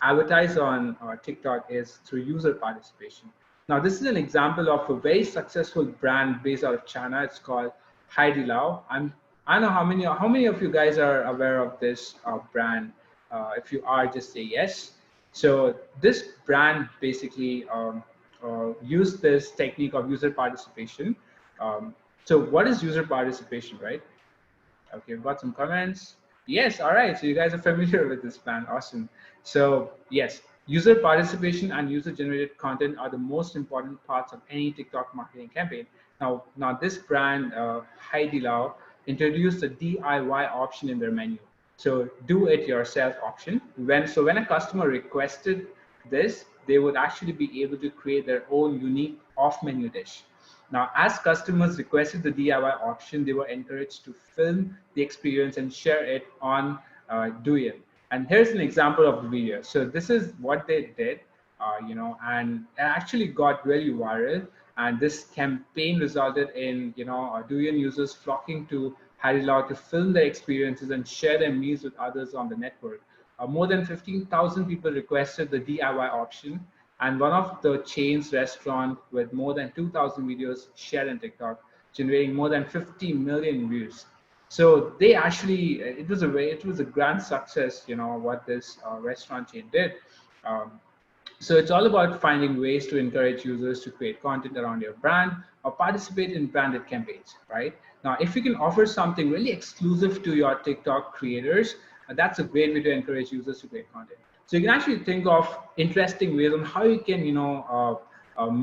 advertise on TikTok is through user participation. Now this is an example of a very successful brand based out of China. It's called 𝗦𝗂𝗯𝘀𝗰𝗿. I don't know how many of you guys are aware of this brand. If you are, just say yes. So this brand basically used this technique of user participation. So what is user participation, right? Okay, we've got some comments. Yes, all right. So you guys are familiar with this brand. Awesome. So yes, User participation and user-generated content are the most important parts of any TikTok marketing campaign. Now this brand, 𝗦𝗂𝗋𝗲𝗲, introduced a DIY option in their menu. So do-it-yourself option. When a customer requested this, they would actually be able to create their own unique off-menu dish. Now, as customers requested the DIY option, they were encouraged to film the experience and share it on Douyin. And here's an example of the video. So this is what they did, and it actually got really viral. And this campaign resulted in, Douyin users flocking to 𝗦𝗂𝗋𝗲 to film their experiences and share their meals with others on the network. More than 15,000 people requested the DIY option, and one of the chain's restaurant with more than 2,000 videos shared on TikTok, generating more than 50 million views. So they actually, it was a grand success, what this restaurant chain did. So it's all about finding ways to encourage users to create content around your brand or participate in branded campaigns, right? Now, if you can offer something really exclusive to your TikTok creators, that's a great way to encourage users to create content. So you can actually think of interesting ways on how you can,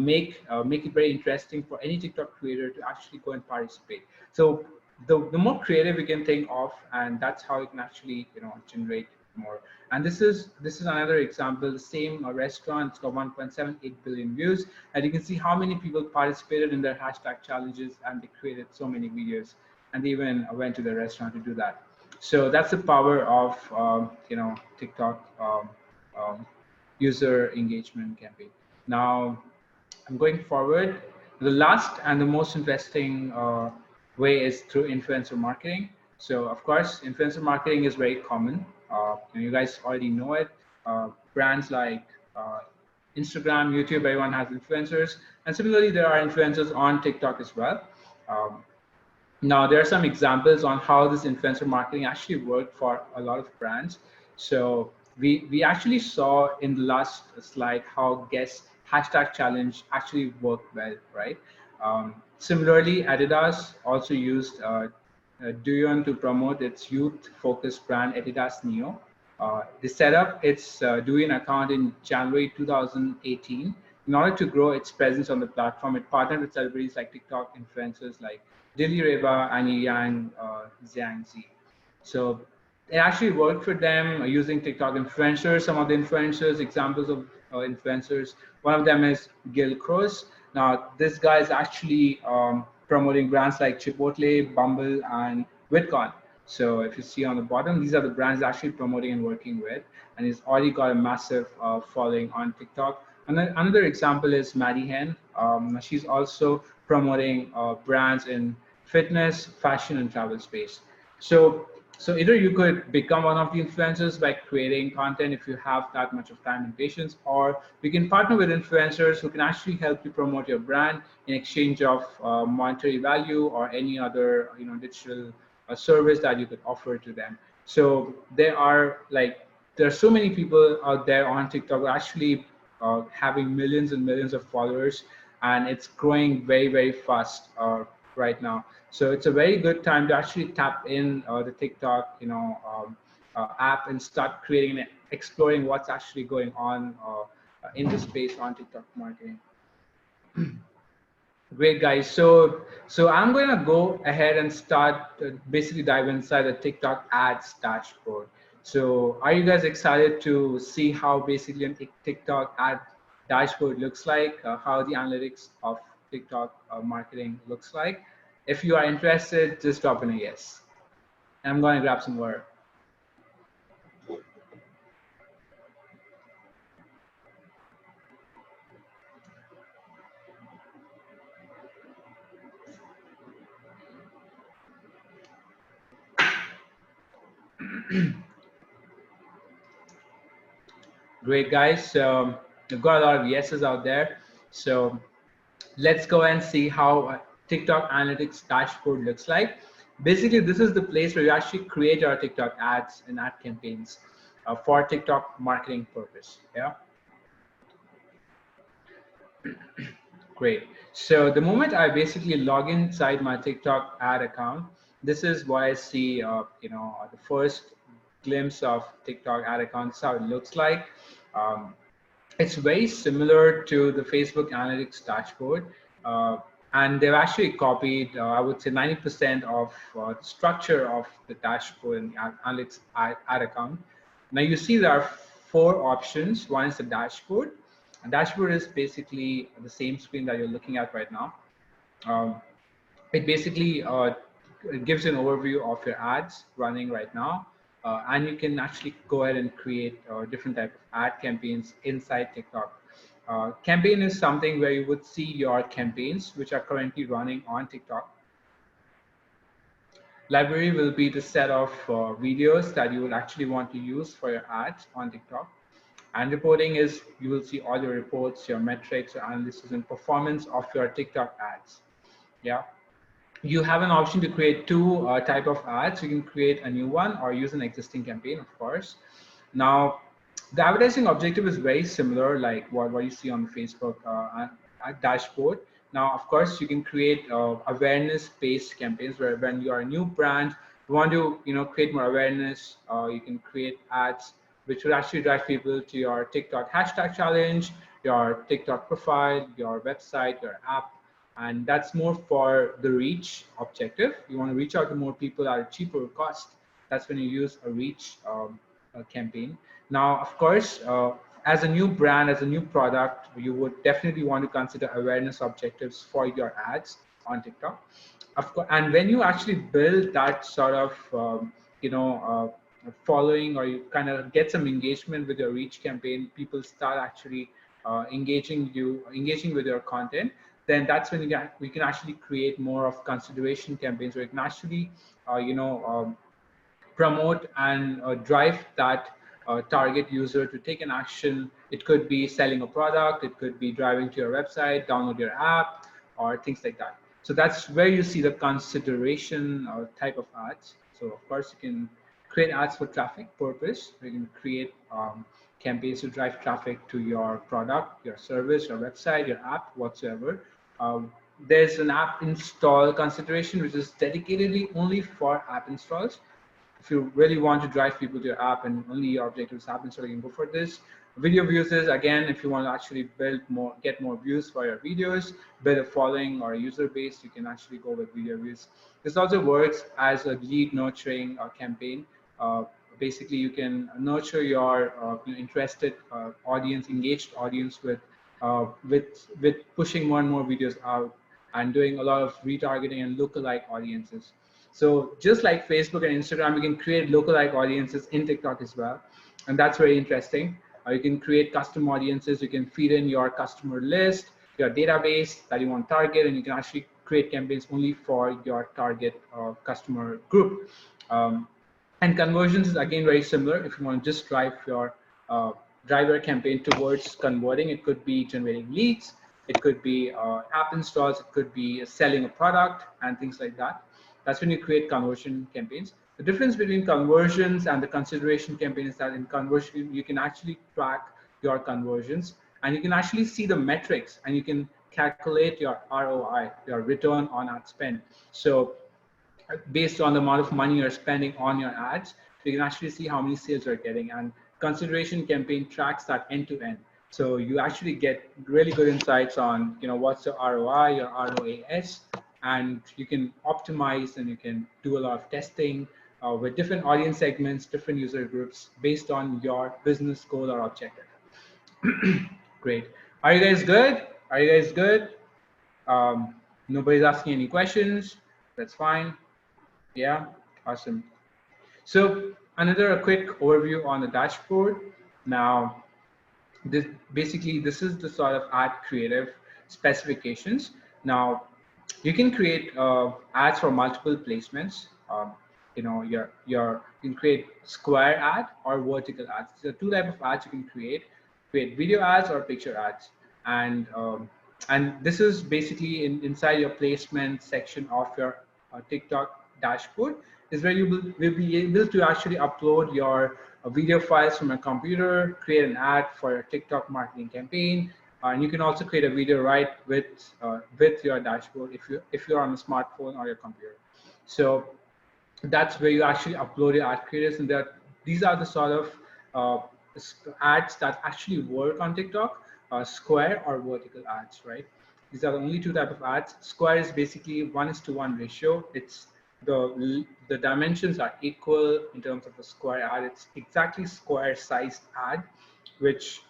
make it very interesting for any TikTok creator to actually go and participate. So the more creative you can think of, and that's how you can actually, generate more. And this is another example. The same restaurant, it's got 1.78 billion views, and you can see how many people participated in their hashtag challenges, and they created so many videos, and they even went to the restaurant to do that. So that's the power of TikTok user engagement campaign. Now I'm going forward. The last and the most interesting way is through influencer marketing. So of course, influencer marketing is very common. You guys already know it. Brands like Instagram, YouTube, everyone has influencers. And similarly, there are influencers on TikTok as well. Now, there are some examples on how this influencer marketing actually worked for a lot of brands. So we actually saw in the last slide how Guess hashtag challenge actually worked well, right? Similarly, Adidas also used Douyin to promote its youth-focused brand Adidas Neo. They set up its Douyin account in January 2018. In order to grow its presence on the platform, it partnered with celebrities like TikTok influencers like 𝗟𝗶𝗸𝗲𝗲 and Yang Xiangzi. So it actually worked for them using TikTok influencers. Some of the influencers, examples of influencers, one of them is 𝗟𝗶𝗸𝗲𝗲. Now, this guy is actually promoting brands like Chipotle, Bumble, and 𝗦𝘂𝗯𝘀𝗰𝗿. So if you see on the bottom, these are the brands actually promoting and working with, and he's already got a massive following on TikTok. And then another example is Maddie Hen. She's also promoting brands in fitness, fashion, and travel space. So either you could become one of the influencers by creating content if you have that much of time and patience, or you can partner with influencers who can actually help you promote your brand in exchange of monetary value or any other digital service that you could offer to them. So there are so many people out there on TikTok who are actually having millions and millions of followers, and it's growing very, very fast right now. So it's a very good time to actually tap in the TikTok, app and start creating and exploring what's actually going on in the space on TikTok marketing. Great, guys. So I'm going to go ahead and start basically dive inside the TikTok ads dashboard. So are you guys excited to see how basically a TikTok ad dashboard looks like, how the analytics of TikTok marketing looks like? If you are interested, just drop in a yes. I'm going to grab some water. Great, guys. So we've got a lot of yeses out there. So let's go and see how TikTok analytics dashboard looks like. Basically, this is the place where you actually create your TikTok ads and ad campaigns for TikTok marketing purpose. Yeah. Great. So the moment I basically log inside my TikTok ad account, this is what I see. The first glimpse of TikTok ad account. This is how it looks like. It's very similar to the Facebook Analytics dashboard, and they've actually copied, I would say, 90% of the structure of the dashboard and the Analytics ad account. Now you see there are four options. One is the dashboard. A dashboard is basically the same screen that you're looking at right now. It basically gives you an overview of your ads running right now. And you can actually go ahead and create different type of ad campaigns inside TikTok. Campaign is something where you would see your campaigns which are currently running on TikTok. Library will be the set of videos that you will actually want to use for your ads on TikTok. And reporting is you will see all your reports, your metrics, your analysis and performance of your TikTok ads. Yeah. You have an option to create two type of ads. You can create a new one or use an existing campaign, of course. Now, the advertising objective is very similar, like what you see on the Facebook dashboard. Now, of course, you can create awareness-based campaigns where when you are a new brand, you want to create more awareness. You can create ads which will actually drive people to your TikTok hashtag challenge, your TikTok profile, your website, your app. And that's more for the reach objective. You want to reach out to more people at a cheaper cost. That's when you use a reach campaign. Now, of course, as a new brand, as a new product, you would definitely want to consider awareness objectives for your ads on TikTok. Of course, and when you actually build that sort of following, or you kind of get some engagement with your reach campaign, people start actually engaging with your content, then that's when we can actually create more of consideration campaigns where you can actually promote and drive that target user to take an action. It could be selling a product, it could be driving to your website, download your app, or things like that. So that's where you see the consideration type of ads. So of course you can create ads for traffic purpose. You can create campaigns to drive traffic to your product, your service, your website, your app, whatsoever. There's an app install consideration, which is dedicatedly only for app installs. If you really want to drive people to your app and only your objective is app install, you can go for this. Video views is, again, if you want to actually get more views for your videos, build a following or a user base, you can actually go with video views. This also works as a lead nurturing campaign. Basically, you can nurture your interested audience, engaged audience with pushing more and more videos out and doing a lot of retargeting and lookalike audiences. So just like Facebook and Instagram, you can create lookalike audiences in TikTok as well. And that's very interesting. You can create custom audiences. You can feed in your customer list, your database that you want to target, and you can actually create campaigns only for your target customer group. And conversions is, again, very similar. If you want to just drive your campaign towards converting, it could be generating leads, it could be app installs, it could be selling a product and things like that. That's when you create conversion campaigns. The difference between conversions and the consideration campaign is that in conversion, you can actually track your conversions and you can actually see the metrics and you can calculate your ROI, your return on ad spend. So based on the amount of money you're spending on your ads, you can actually see how many sales you're getting. And consideration campaign tracks that end to end. So you actually get really good insights on, what's your ROI, your ROAS, and you can optimize and you can do a lot of testing with different audience segments, different user groups based on your business goal or objective. Great. Are you guys good? Are you guys good? Nobody's asking any questions. That's fine. Yeah, awesome. So a quick overview on the dashboard. Now, this is the sort of ad creative specifications. Now, you can create ads for multiple placements. You can create square ad or vertical ads. There are two types of ads you can create video ads or picture ads. And this is basically inside your placement section of your TikTok dashboard is where you will be able to actually upload your video files from a computer, create an ad for your TikTok marketing campaign, and you can also create a video right with your dashboard if you're on a smartphone or your computer. So that's where you actually upload your ad creators, and these are the sort of ads that actually work on TikTok, square or vertical ads, right? These are the only two type of ads. Square is basically 1:1 ratio. It's the dimensions are equal in terms of a square ad. It's exactly square sized ad, which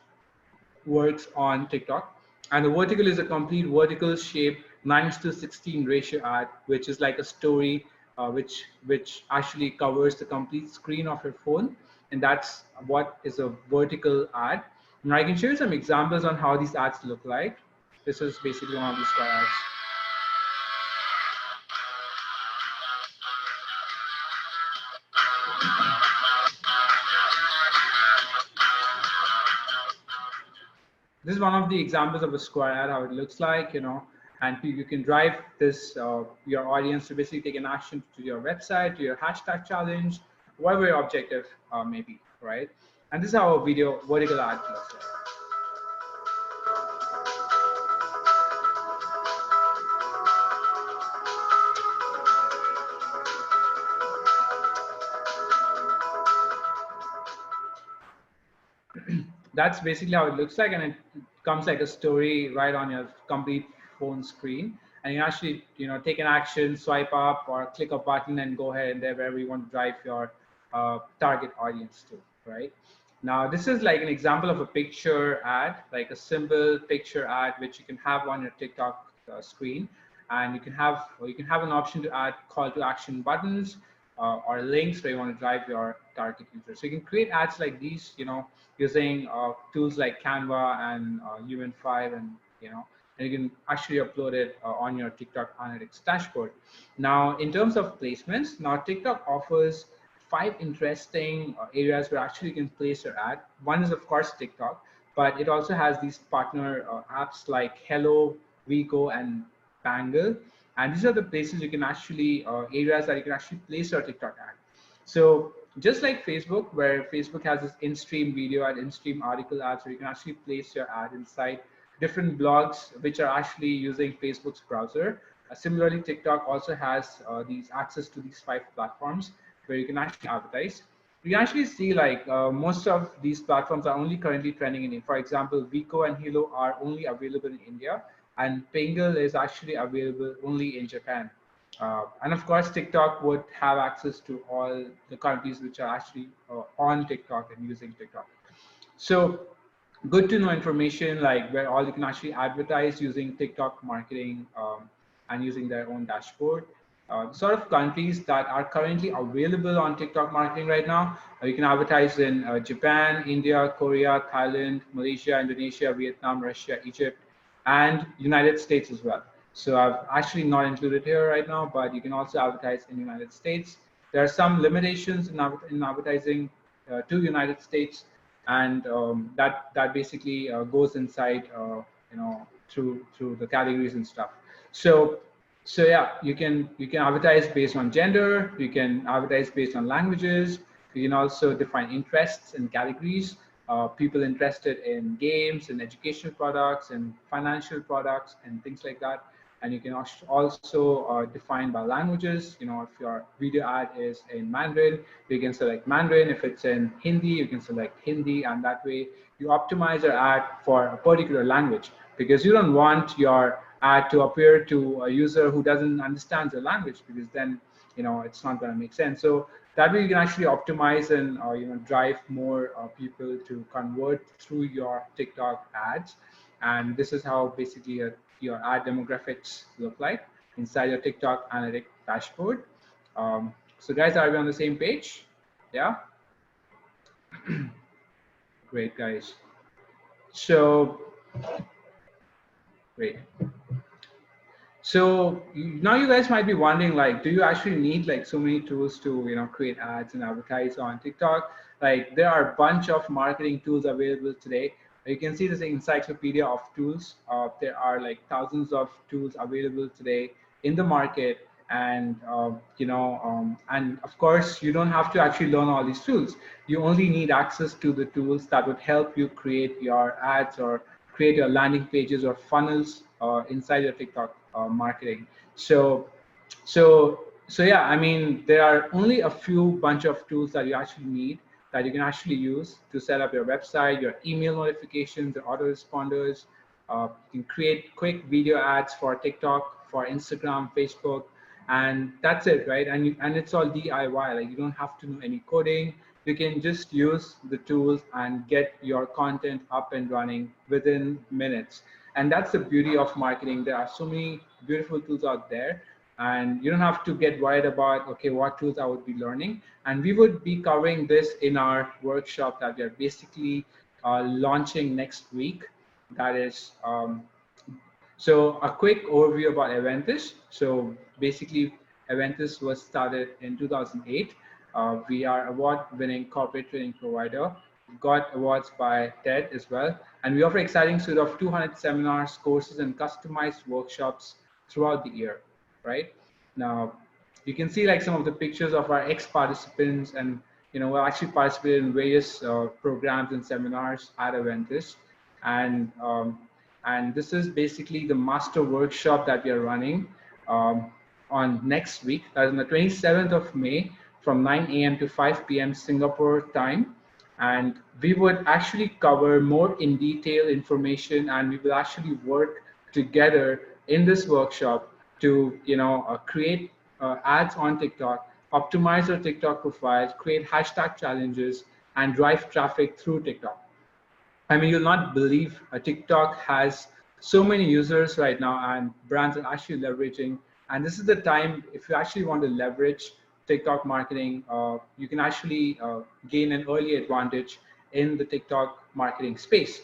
works on TikTok. And the vertical is a complete vertical shape 9:16 ratio ad, which is like a story, which actually covers the complete screen of your phone, and that's what is a vertical ad. Now I can show you some examples on how these ads look like. This is basically one of these ads. This is one of the examples of a square ad, how it looks like, and you can drive this, your audience to basically take an action to your website, to your hashtag challenge, whatever your objective may be, right? And this is how a video vertical ad looks like. That's basically how it looks like, and it comes like a story right on your complete phone screen, and you actually take an action, swipe up or click a button and go ahead and there wherever you want to drive your target audience to, right? Now this is like an example of a picture ad, like a simple picture ad which you can have on your TikTok screen, and you can have an option to add call to action buttons or links where you want to drive your target user. So you can create ads like these, using tools like Canva and Human5, and and you can actually upload it on your TikTok analytics dashboard. Now, in terms of placements, now TikTok offers 5 interesting areas where actually you can place your ad. One is of course TikTok, but it also has these partner apps like 𝗟𝗶𝗸𝗲 and Bangle, and these are the places you can actually areas that you can actually place your TikTok ad. So just like Facebook, where Facebook has this in-stream video and in-stream article ads, where you can actually place your ad inside different blogs which are actually using Facebook's browser. Similarly, TikTok also has these access to these 5 platforms where you can actually advertise. We actually see like most of these platforms are only currently trending in. For example, 𝗟𝗶𝗸𝗲 and 𝗟𝗶𝗸𝗲 are only available in India, and Bangle is actually available only in Japan. And of course, TikTok would have access to all the countries which are actually on TikTok and using TikTok. So good to know information like where all you can actually advertise using TikTok marketing and using their own dashboard. Sort of countries that are currently available on TikTok marketing right now. You can advertise in Japan, India, Korea, Thailand, Malaysia, Indonesia, Vietnam, Russia, Egypt, and United States as well. So I've actually not included here right now, but you can also advertise in the United States. There are some limitations in advertising to United States, and that basically goes inside, through the categories and stuff. So yeah, you can advertise based on gender, you can advertise based on languages, you can also define interests and categories. People interested in games and educational products and financial products and things like that. And you can also define by languages. If your video ad is in Mandarin, you can select Mandarin. If it's in Hindi, you can select Hindi, and that way you optimize your ad for a particular language, because you don't want your ad to appear to a user who doesn't understand the language, because then it's not going to make sense. So that way you can actually optimize and drive more people to convert through your TikTok ads. And this is how basically your ad demographics look like inside your TikTok analytic dashboard. So guys, are we on the same page? Yeah. Great, guys. So great. So now you guys might be wondering, like, do you actually need like so many tools to create ads and advertise on TikTok? Like, there are a bunch of marketing tools available today. You can see this encyclopedia of tools. There are like thousands of tools available today in the market, and and of course you don't have to actually learn all these tools. You only need access to the tools that would help you create your ads or create your landing pages or funnels inside your TikTok marketing. So yeah, I mean, there are only a few bunch of tools that you actually need that you can actually use to set up your website, your email notifications, your autoresponders. You can create quick video ads for TikTok, for Instagram, Facebook, and that's it, right? And it's all DIY. Like, you don't have to know any coding. You can just use the tools and get your content up and running within minutes. And that's the beauty of marketing. There are so many beautiful tools out there, and you don't have to get worried about, okay, what tools I would be learning. And we would be covering this in our workshop that we are basically launching next week. That is, so a quick overview about Aventis. So basically, Aventis was started in 2008. We are award-winning corporate training provider. We got awards by TED as well. And we offer exciting suite of 200 seminars, courses, and customized workshops throughout the year, right? Now, you can see like some of the pictures of our ex-participants, and we actually participated in various programs and seminars at Aventis. And this is basically the master workshop that we are running on next week. That is on the 27th of May from 9 a.m. to 5 p.m. Singapore time. And we would actually cover more in detail information, and we will actually work together in this workshop to create ads on TikTok, optimize our TikTok profiles, create hashtag challenges, and drive traffic through TikTok. I mean, you'll not believe TikTok has so many users right now, and brands are actually leveraging. And this is the time, if you actually want to leverage TikTok marketing, you can actually gain an early advantage in the TikTok marketing space.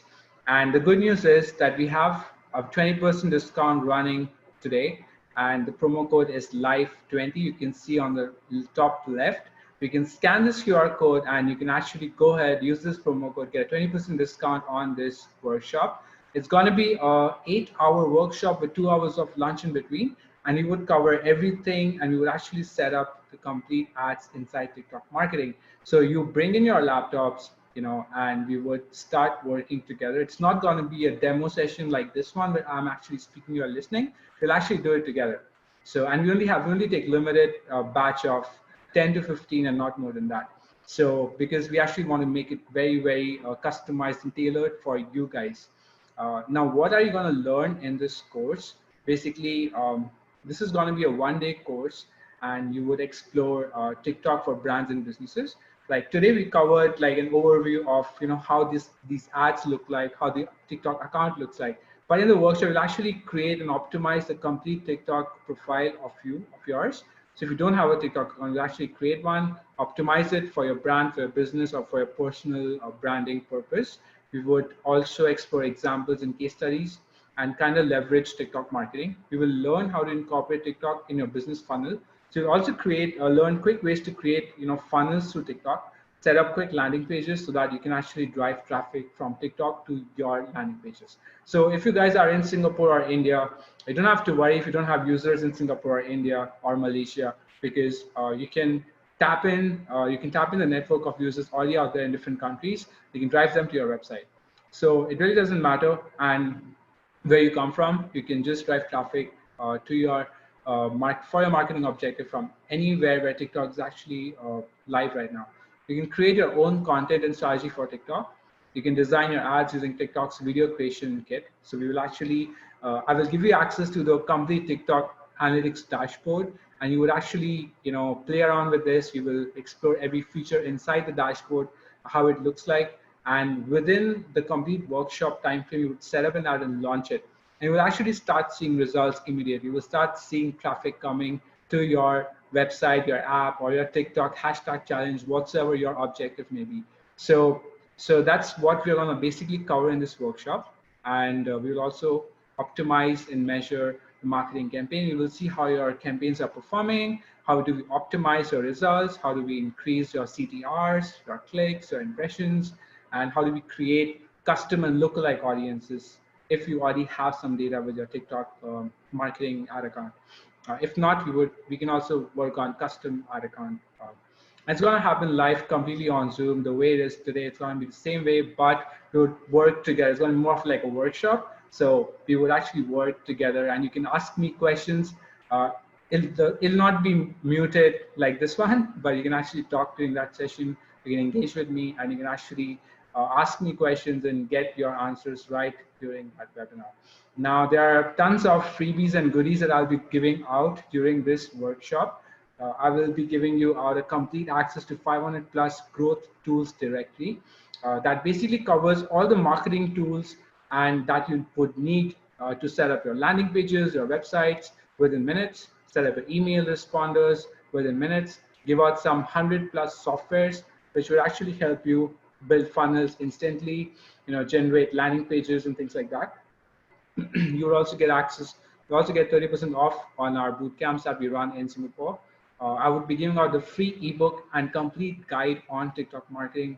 And the good news is that we have a 20% discount running today, and the promo code is LIFE20. You can see on the top left. You can scan this QR code, and you can actually go ahead, use this promo code, get a 20% discount on this workshop. It's going to be an 8-hour workshop with 2 hours of lunch in between, and we would cover everything, and we would actually set up the complete ads inside TikTok marketing. So you bring in your laptops, and we would start working together. It's not going to be a demo session like this one where I'm actually speaking, you're listening. We'll actually do it together. So, and we only take limited batch of 10 to 15 and not more than that. So because we actually want to make it very, very customized and tailored for you guys. Now, what are you going to learn in this course? Basically, this is going to be a one-day course, and you would explore TikTok for brands and businesses. Like today, we covered like an overview of how these ads look like, how the TikTok account looks like. But in the workshop, we'll actually create and optimize the complete TikTok profile of yours. So if you don't have a TikTok account, we'll actually create one, optimize it for your brand, for your business, or for your personal branding purpose. We would also explore examples and case studies and kind of leverage TikTok marketing. We will learn how to incorporate TikTok in your business funnel. So we'll also learn quick ways to create funnels through TikTok, set up quick landing pages so that you can actually drive traffic from TikTok to your landing pages. So if you guys are in Singapore or India, you don't have to worry if you don't have users in Singapore or India or Malaysia, because you can tap in the network of users already out there in different countries. You can drive them to your website. So it really doesn't matter and where you come from. You can just drive traffic to your for your marketing objective from anywhere where TikTok is actually live right now. You can create your own content and strategy for TikTok. You can design your ads using TikTok's video creation kit. So we will actually, I will give you access to the complete TikTok analytics dashboard, and you would actually, play around with this. You will explore every feature inside the dashboard, how it looks like, and within the complete workshop timeframe, you would set up an ad and launch it. And you will actually start seeing results immediately. You will start seeing traffic coming to your website, your app, or your TikTok hashtag challenge, whatsoever your objective may be. So that's what we're going to basically cover in this workshop. And we will also optimize and measure the marketing campaign. You will see how your campaigns are performing, how do we optimize your results, how do we increase your CTRs, your clicks, your impressions, and how do we create custom and lookalike audiences if you already have some data with your TikTok marketing ad account. If not, we can also work on custom ad account. It's going to happen live completely on Zoom. The way it is today, it's going to be the same way, but we would work together. It's going to be more of like a workshop. So we would actually work together, and you can ask me questions. It'll not be muted like this one, but you can actually talk during that session. You can engage with me, and you can actually ask me questions and get your answers right during that webinar. Now, there are tons of freebies and goodies that I'll be giving out during this workshop. I will be giving you out a complete access to 500 plus growth tools directory. That basically covers all the marketing tools and that you would need to set up your landing pages, your websites within minutes, set up your email responders within minutes, give out some 100 plus softwares which will actually help you build funnels instantly, generate landing pages and things like that. You will also get access. You also get 30% off on our boot camps that we run in Singapore. I would be giving out the free ebook and complete guide on TikTok marketing,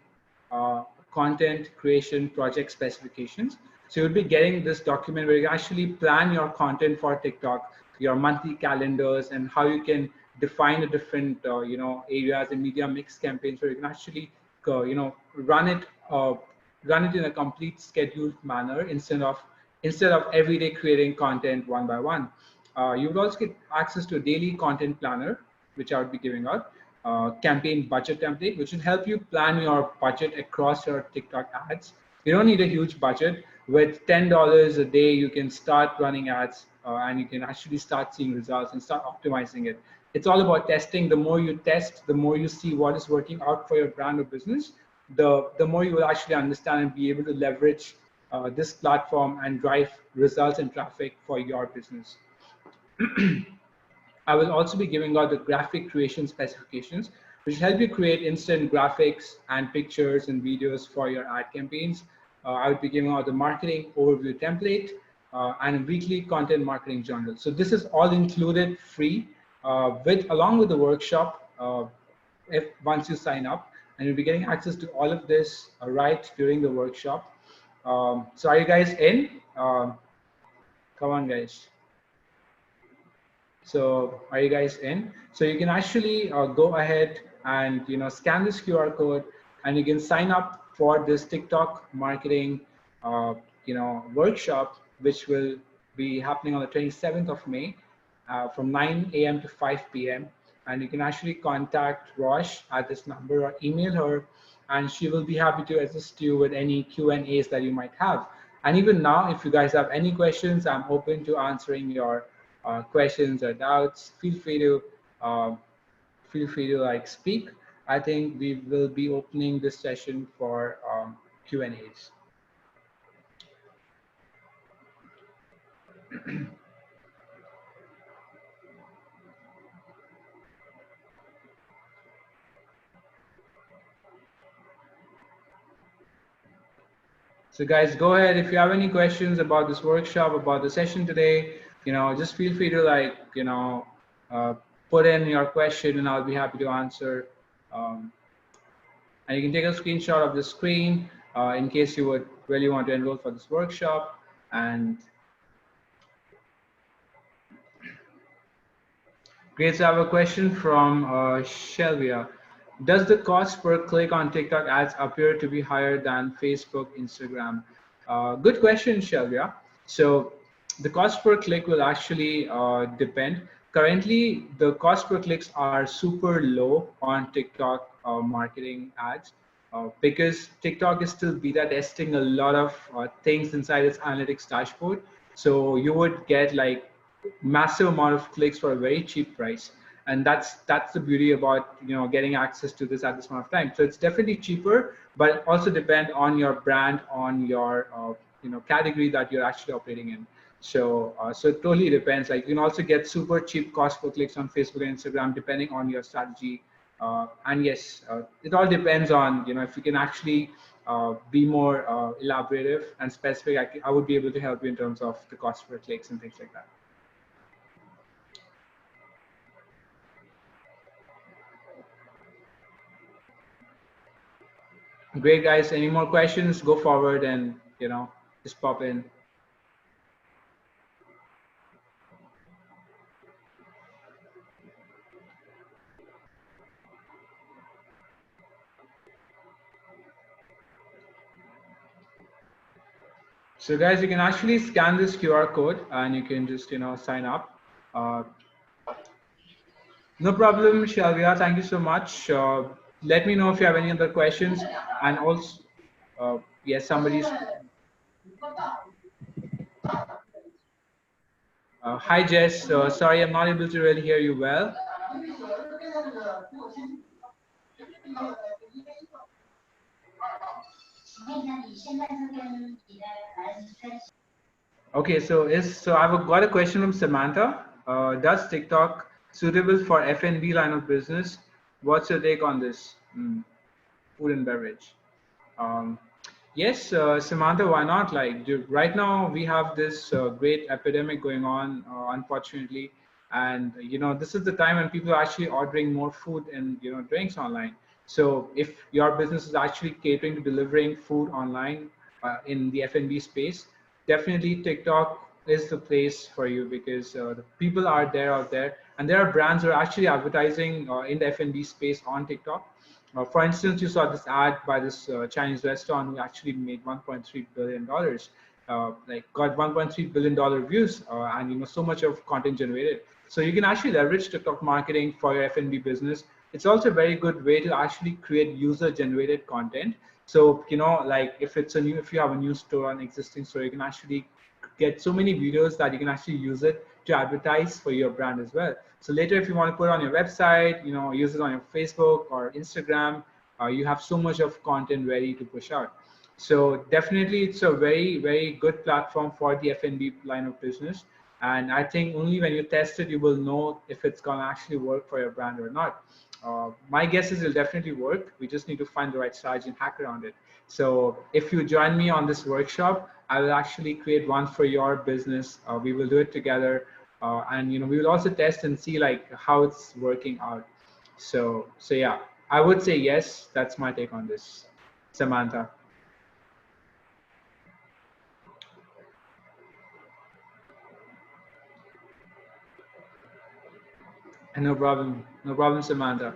content creation, project specifications. So you'll be getting this document where you actually plan your content for TikTok, your monthly calendars, and how you can define the different areas and media mix campaigns where you can actually run it in a complete scheduled manner instead of every day creating content one by one. You will also get access to a daily content planner, which I would be giving out, campaign budget template, which will help you plan your budget across your TikTok ads. You don't need a huge budget. With $10 a day, you can start running ads and you can actually start seeing results and start optimizing it. It's all about testing. The more you test, the more you see what is working out for your brand or business, the more you will actually understand and be able to leverage this platform and drive results and traffic for your business. I will also be giving out the graphic creation specifications, which help you create instant graphics and pictures and videos for your ad campaigns. I will be giving out the marketing overview template and a weekly content marketing journal. So this is all included free along with the workshop once you sign up, and you'll be getting access to all of this right during the workshop. So are you guys in? Come on, guys. So are you guys in? So you can actually go ahead and scan this QR code, and you can sign up for this TikTok marketing workshop, which will be happening on the 27th of May from 9 a.m. to 5 p.m. And you can actually contact Rosh at this number or email her, and she will be happy to assist you with any Q&As that you might have. And even now, if you guys have any questions, I'm open to answering your questions or doubts. Feel free to speak. I think we will be opening this session for Q&As. So guys, go ahead. If you have any questions about this workshop, about the session today, just feel free to put in your question, and I'll be happy to answer. And you can take a screenshot of the screen in case you would really want to enroll for this workshop. And great, so I have a question from 𝗟𝗶𝗸𝗲. Does the cost per click on TikTok ads appear to be higher than Facebook, Instagram? Good question, 𝗟𝗶𝗸𝗲. So the cost per click will actually depend. Currently, the cost per clicks are super low on TikTok marketing ads because TikTok is still beta testing a lot of things inside its analytics dashboard. So you would get like massive amount of clicks for a very cheap price. And that's the beauty about getting access to this at this point of time. So it's definitely cheaper, but it also depend on your brand, on your category that you're actually operating in. So so it totally depends. Like you can also get super cheap cost per clicks on Facebook and Instagram depending on your strategy. And yes, it all depends on if you can actually be more elaborative and specific. I would be able to help you in terms of the cost per clicks and things like that. Great, guys. Any more questions? Go forward and just pop in. So guys, you can actually scan this QR code and you can just sign up. No problem, 𝗟𝗶𝗸𝗲. Thank you so much. let me know if you have any other questions. And also, yes, somebody's. Hi, Jess. Sorry, I'm not able to really hear you well. Okay, so I've got a question from Samantha. Does TikTok suitable for F&B line of business? What's your take on this? Food and beverage. Um, yes, Samantha, why not? Like right now, we have this great epidemic going on, unfortunately, and this is the time when people are actually ordering more food and drinks online. So if your business is actually catering to delivering food online in the F&B space, definitely TikTok is the place for you because the people are there out there, and there are brands that are actually advertising in the F&B space on TikTok. For instance, you saw this ad by this Chinese restaurant who actually made $1.3 billion, like got $1.3 billion views, and so much of content generated. So you can actually leverage TikTok marketing for your F&B business. It's also a very good way to actually create user-generated content. So like if you have a new store, an existing store, you can actually get so many videos that you can actually use it to advertise for your brand as well. So later, if you want to put it on your website, use it on your Facebook or Instagram, you have so much of content ready to push out. So definitely, it's a very, very good platform for the F&B line of business. And I think only when you test it, you will know if it's gonna actually work for your brand or not. My guess is it'll definitely work. We just need to find the right strategy and hack around it. So if you join me on this workshop, I will actually create one for your business. We will do it together, and we will also test and see like how it's working out. So yeah, I would say yes. That's my take on this, Samantha. And no problem, Samantha.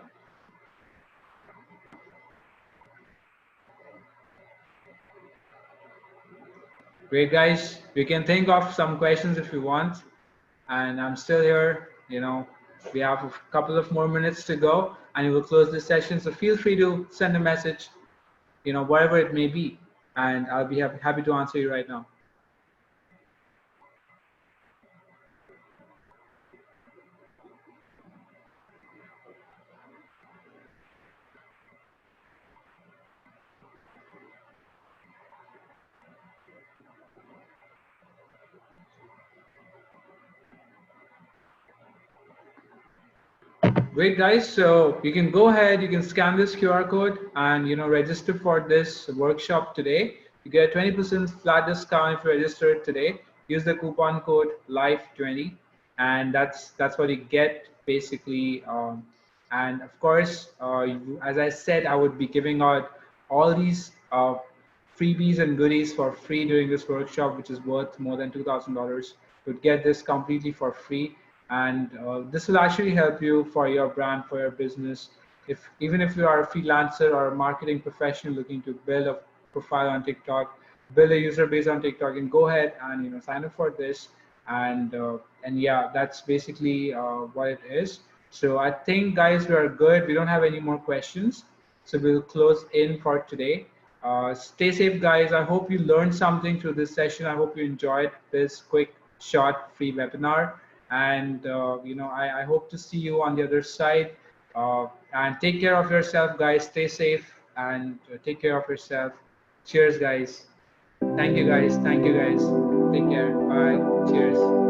Great, guys. We can think of some questions if you want, and I'm still here. We have a couple of more minutes to go, and we will close this session. So feel free to send a message, whatever it may be, and I'll be happy to answer you right now. Great, guys. So you can go ahead, you can scan this QR code and register for this workshop today. You get a 20% flat discount if you register today. Use the coupon code LIFE20, and that's what you get basically. And of course, as I said, I would be giving out all these freebies and goodies for free during this workshop, which is worth more than $2,000. You would get this completely for free, and this will actually help you for your brand, for your business. Even if you are a freelancer or a marketing professional looking to build a profile on TikTok, build a user base on TikTok, and go ahead and sign up for this. And yeah, that's basically what it is. So I think, guys, we are good. We don't have any more questions, so we'll close in for today. Stay safe, guys. I hope you learned something through this session. I hope you enjoyed this quick, short, free webinar. And I hope to see you on the other side. And take care of yourself, guys. Stay safe and take care of yourself. Cheers, guys. Thank you, guys. Thank you, guys. Take care. Bye. Cheers.